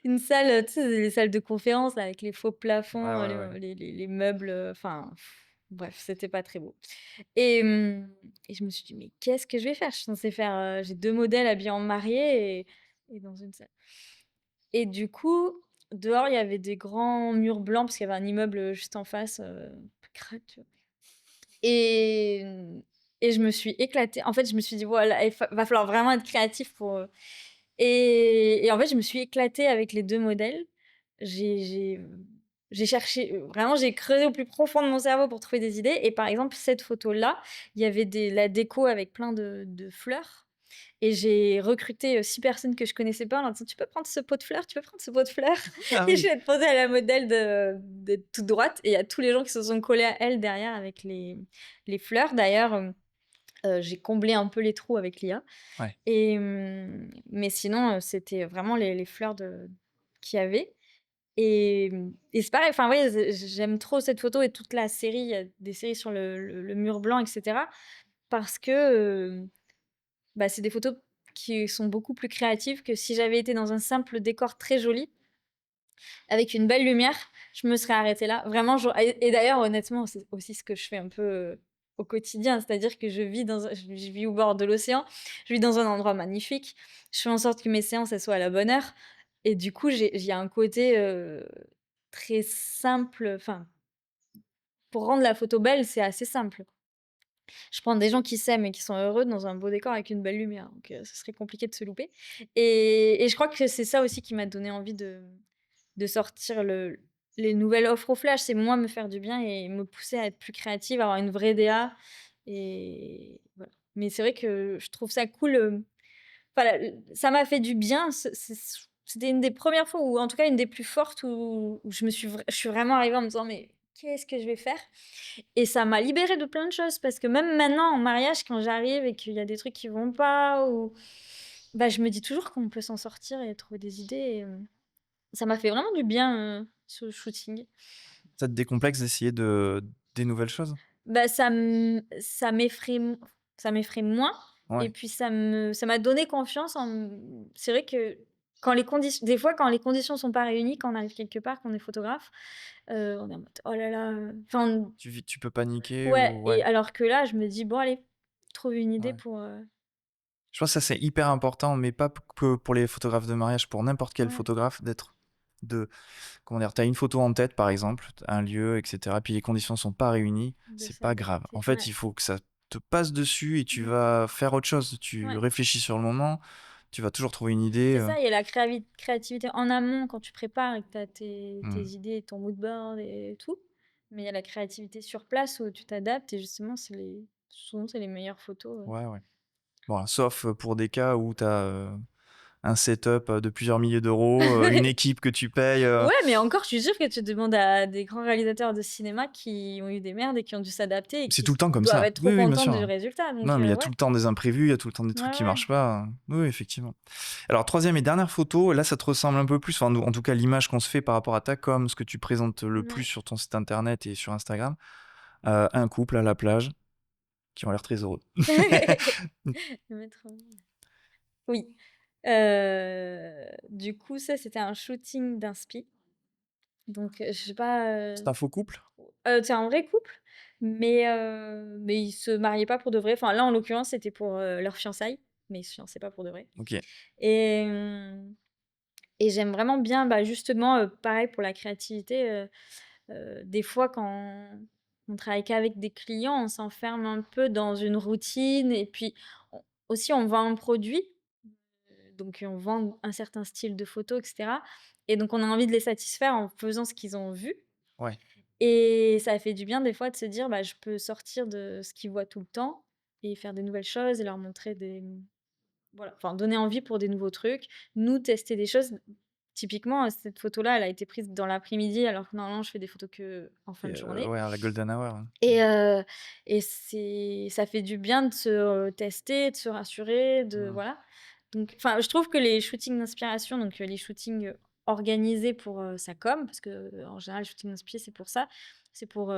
Une salle, tu sais, les salles de conférence là, avec les faux Ouais, plafonds, ouais, ouais. les meubles, enfin, bref, c'était pas très beau et je me suis dit: «Mais qu'est-ce que je vais faire?» Je suis censée faire, j'ai 2 modèles habillés en mariée et dans une salle et du coup, dehors, il y avait des grands murs blancs parce qu'il y avait un immeuble, juste en face, un peu crade, tu vois? Et et je me suis éclatée. En fait, je me suis dit: «Voilà, va falloir vraiment être créatif pour, et en fait, je me suis éclatée avec les 2 modèles. J'ai j'ai, j'ai cherché, vraiment, j'ai creusé au plus profond de mon cerveau pour trouver des idées et par exemple, cette photo-là, il y avait la déco avec plein de fleurs et j'ai recruté, 6 personnes que je connaissais pas en leur disant: «Tu peux prendre ce pot de fleurs? Tu peux prendre ce pot de fleurs?» Ah et je oui. vais être posée à la modèle d'être toute droite et il y a tous les gens qui se sont collés à elle derrière avec les fleurs. D'ailleurs, j'ai comblé un peu les trous avec l'IA Ouais. mais sinon, c'était vraiment les fleurs qu'il y avait et c'est pareil, enfin, ouais, j'aime trop cette photo et toute la série. Il y a des séries sur le mur blanc et cetera parce que, bah, c'est des photos qui sont beaucoup plus créatives que si j'avais été dans un simple décor très joli, avec une belle lumière, je me serais arrêtée là. Vraiment, et d'ailleurs, honnêtement, c'est aussi ce que je fais un peu, au quotidien. C'est-à-dire que je vis au bord de l'océan, je vis dans un endroit magnifique. Je fais en sorte que mes séances, elles soient à la bonne heure et du coup, j'ai un côté, très simple, enfin, pour rendre la photo belle, c'est assez simple. Je prends des gens qui s'aiment et qui sont heureux dans un beau décor avec une belle lumière, donc ce serait compliqué de se louper et je crois que c'est ça aussi qui m'a donné envie de sortir les nouvelles offres au flash. C'est moi me faire du bien et me pousser à être plus créative, avoir une vraie DA et voilà. Mais c'est vrai que je trouve ça cool, enfin, ça m'a fait du bien. C'était une des premières fois ou en tout cas une des plus fortes où je suis vraiment arrivée en me disant: «Mais qu'est-ce que je vais faire?» et ça m'a libérée de plein de choses parce que même maintenant en mariage quand j'arrive et qu'il y a des trucs qui vont pas ou bah, je me dis toujours qu'on peut s'en sortir et trouver des idées et ça m'a fait vraiment du bien, ce shooting. Ça te décomplexe d'essayer des nouvelles choses? Bah, ça m'effraie moins et Ouais. puis ça m'a donné confiance c'est vrai que quand les conditions sont pas réunies, quand on arrive quelque part, qu'on est photographe, on est en mode: «Oh là là», enfin Tu peux paniquer ouais ou ouais, et alors que là, je me dis: «Bon allez, trouve une idée ouais. pour, Je pense que ça, c'est hyper important, mais pas que pour les photographes de mariage, pour n'importe quel ouais, photographe, de comment dire? Tu as une photo en tête, par exemple, un lieu et cetera, puis les conditions sont pas réunies, de c'est pas grave. s'adapter». En fait, Ouais. il faut que ça te passe dessus et tu Mmh. vas faire autre chose. Tu Ouais. réfléchis sur le moment, tu vas toujours trouver une idée, C'est ça, il y a la créativité en amont quand tu prépares et que tu as tes mmh, idées, ton mood board et tout. Mais il y a la créativité sur place où tu t'adaptes et justement, souvent, c'est les meilleures photos, ouais, ouais. Bon, sauf pour des cas où tu as, un setup de plusieurs milliers d'euros, une équipe que tu payes. Ouais, mais encore, je suis sûre que tu demandes à des grands réalisateurs de cinéma qui ont eu des merdes et qui ont dû s'adapter et C'est qui tout le temps comme doivent ça. être trop Oui, oui, bien contents sûr. du résultat. Donc, Non, mais il y a ouais. tout le temps des imprévus, il y a tout le temps des trucs Ouais, qui ouais. marchent pas. Oui, oui, effectivement. Alors, troisième et dernière photo, là, ça te ressemble un peu plus, enfin, en tout cas, l'image qu'on se fait par rapport à ta com, ce que tu présentes le plus Ouais. sur ton site internet et sur Instagram. Un couple à la plage qui ont l'air très heureux. Le mettre en- Oui. Du coup, ça, c'était un shooting d'inspi. Donc, je sais pas. C'est un faux couple? C'est un vrai couple, mais ils se mariaient pas pour de vrai. Enfin, là, en l'occurrence, c'était pour leur fiançailles, mais ils se fiançaient pas pour de vrai. Ok. Et, et j'aime vraiment bien, bah, justement, pareil pour la créativité, des fois, quand on travaille qu'avec des clients, on s'enferme un peu dans une routine et puis aussi on vend un produit, donc on vend un certain style de photo, etc. Et donc on a envie de les satisfaire en faisant ce qu'ils ont vu. Ouais. Et ça fait du bien des fois de se dire, bah, je peux sortir de ce qu'ils voient tout le temps et faire des nouvelles choses et leur montrer des... Voilà, enfin donner envie pour des nouveaux trucs, nous tester des choses. Typiquement, cette photo-là, elle a été prise dans l'après-midi alors que normalement je fais des photos que en fin de journée. Ouais, à la Golden Hour. Et, heu et ça fait du bien de se, tester, de se rassurer, de Mm. voilà. Donc enfin, je trouve que les shootings d'inspiration, donc les shootings, organisés pour, sa com, parce que, en général, le shooting d'inspi, c'est pour ça. C'est pour,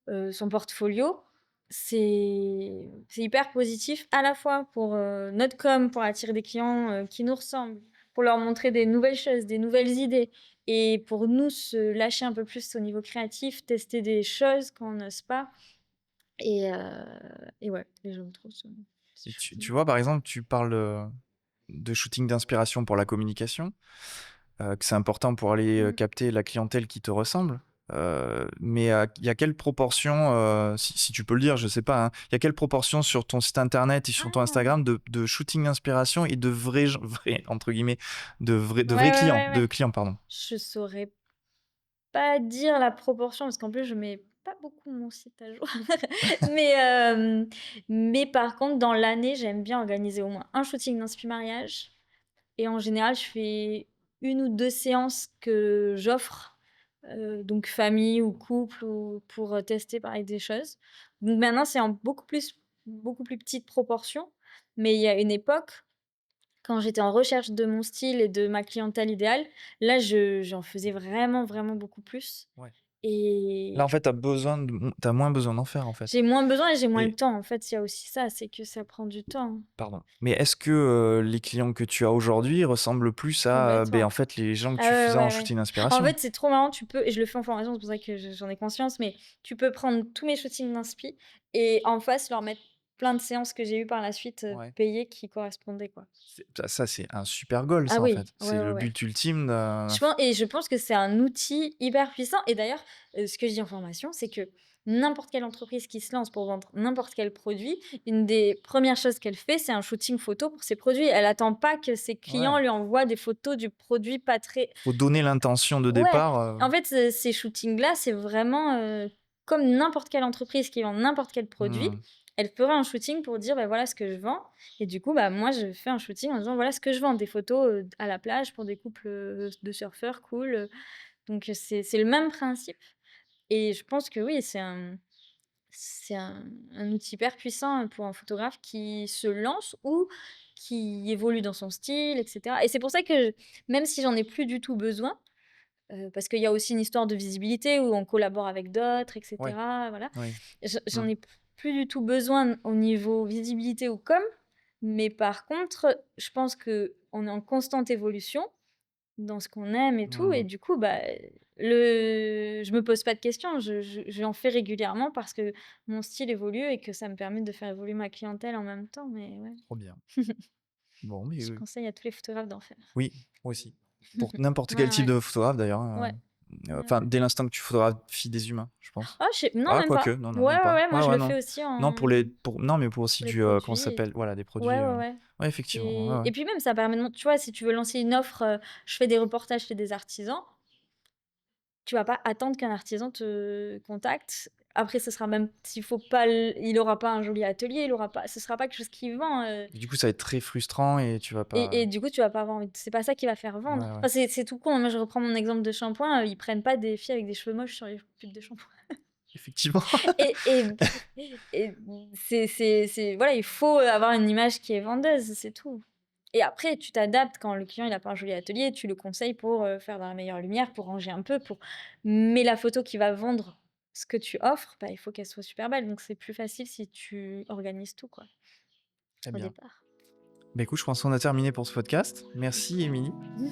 son portfolio. C'est hyper positif à la fois pour, notre com, pour attirer des clients, qui nous ressemblent, pour leur montrer des nouvelles choses, des nouvelles idées et pour nous se lâcher un peu plus au niveau créatif, tester des choses qu'on n'ose pas et heu et ouais, et je me trouve ce Et tu shooting. vois, par exemple, tu parles de shooting d'inspiration pour la communication, que c'est important pour aller Mmh. capter la clientèle qui te ressemble. Mais il y a quelle proportion, si tu peux le dire, je sais pas, hein, il y a quelle proportion sur ton site internet et sur ton Ah! Instagram de shooting d'inspiration et de vrais, vrais, entre guillemets, de Ouais, vrais ouais, clients, ouais, de ouais. clients, pardon. Je saurais pas dire la proportion parce qu'en plus je mets pas beaucoup mon site à jour. Mais, mais par contre dans l'année, j'aime bien organiser au moins un shooting d'inspi mariage et en général, je fais 1 ou 2 séances que j'offre, donc famille ou couple ou pour, tester pareil des choses. Donc maintenant, c'est en beaucoup plus petite proportion, mais il y a une époque, quand j'étais en recherche de mon style et de ma clientèle idéale, là, j'en faisais vraiment, vraiment beaucoup plus Ouais. Là, en et fait, t'as moins besoin d'en faire, en fait. j'ai moins besoin et j'ai moins le Et temps. En fait, il y a aussi ça, c'est que ça prend du temps. pardon. Mais est-ce que les clients que tu as aujourd'hui ressemblent plus à, ben, en Complètement. fait, les gens que Ah tu ouais, faisais en ouais, ouais. shooting En d'inspiration? fait, c'est trop marrant, tu peux et je le fais en formation, c'est pour ça que j'en ai conscience, mais tu peux prendre tous mes shootings d'inspi et en face, leur mettre plein de séances que j'ai eues par la suite, Ouais. payées qui correspondaient, quoi. Ça, c'est un super goal, Ah ça, en oui, fait. ouais, C'est ouais, le ouais. but ultime d'un... Je pense que c'est un outil hyper puissant et d'ailleurs, ce que je dis en formation, c'est que n'importe quelle entreprise qui se lance pour vendre n'importe quel produit, une des premières choses qu'elle fait, c'est un shooting photo pour ses produits. Elle attend pas que ses clients Ouais. lui envoient des photos du produit pas très Faut donner l'intention de ouais, départ. en fait, ces shootings-là, c'est vraiment, comme n'importe quelle entreprise qui vend n'importe quel produit, Hmm. elle ferait un shooting pour dire: «Bah, voilà ce que je vends» et du coup, bah, moi, je fais un shooting en disant: «Voilà ce que je vends», des photos, à la plage pour des couples, de surfeurs cool, donc c'est le même principe et je pense que oui, c'est un outil hyper puissant pour un photographe qui se lance ou qui évolue dans son style et cetera et c'est pour ça que même si j'en ai plus du tout besoin, parce qu'il y a aussi une histoire de visibilité où on collabore avec d'autres et Ouais, cetera, voilà. oui. Hmm. J'en ai plus du tout besoin au niveau visibilité ou com, mais par contre, je pense qu'on est en constante évolution dans ce qu'on aime et tout et Hmm. du coup, bah, je me pose pas de questions, j'en fais régulièrement parce que mon style évolue et que ça me permet de faire évoluer ma clientèle en même temps, mais ouais. Trop bien. Bon, mais Je conseille à tous les photographes d'en faire. oui, moi aussi. Pour n'importe quel Ouais, type ouais. de photographe, d'ailleurs. Ouais. Ouais, Enfin, ouais. dès l'instant que tu photographies des humains, je pense. Ah, non, Ah, même quoique, pas. non, non, Ouais, même ouais, pas. ouais, moi Ouais, je ouais, le fais non. aussi Non, non, mais pour aussi pour les comment ça produits et s'appelle? tout. Voilà, des produits. Ouais, ouais, ouais. Ouais, effectivement. Ouais, Et ouais. puis même, ça permet de tu vois, si tu veux lancer une offre, je fais des reportages chez des artisans, tu vas pas attendre qu'un artisan te contacte. Après, ce sera même s'il faut pas, il aura pas un joli atelier, ce sera pas quelque chose qui vend. Du coup, ça va être très frustrant et tu vas pas. Et du coup, tu vas pas avoir envie. C'est pas ça qui va faire Ouais, vendre. ouais. Enfin, c'est tout con. Moi, je reprends mon exemple de shampoing. Ils prennent pas des filles avec des cheveux moches sur les pubs de shampoing. Effectivement. Et, et voilà, il faut avoir une image qui est vendeuse, c'est tout. Et après, tu t'adaptes quand le client il a pas un joli atelier, tu le conseilles pour faire dans la meilleure lumière, pour ranger un peu, mais la photo qui va vendre ce que tu offres, bah, il faut qu'elle soit super belle. Donc c'est plus facile si tu organises tout, quoi, Très au bien. départ. Bah écoute, je pense qu'on a terminé pour ce podcast. Merci Émilie.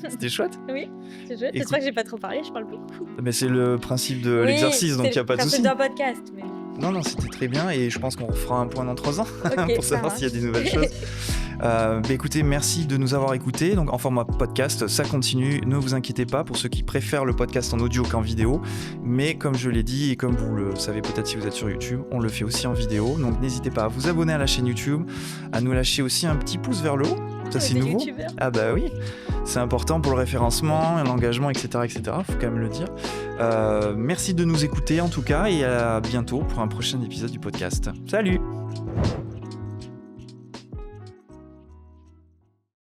C'était chouette. Oui, c'est chouette. Écoute, J'espère que j'ai pas trop parlé, je parle beaucoup. mais c'est le principe de Oui, l'exercice, donc il n'y a pas de c'est souci. d'un podcast. Mais... Non, c'était très bien et je pense qu'on refera un point dans 3 ans Ok, pour ça savoir s'il y a des marche. nouvelles choses. Bah écoutez, merci de nous avoir écoutés. Donc en format podcast, ça continue. Ne vous inquiétez pas pour ceux qui préfèrent le podcast en audio qu'en vidéo. Mais comme je l'ai dit et comme vous le savez peut-être si vous êtes sur YouTube, on le fait aussi en vidéo. Donc n'hésitez pas à vous abonner à la chaîne YouTube, à nous lâcher aussi un petit pouce vers le haut. Ça c'est nouveau. YouTubeurs. Ah bah oui, c'est important pour le référencement, l'engagement, etc. Faut quand même le dire. Merci de nous écouter en tout cas et à bientôt pour un prochain épisode du podcast. Salut!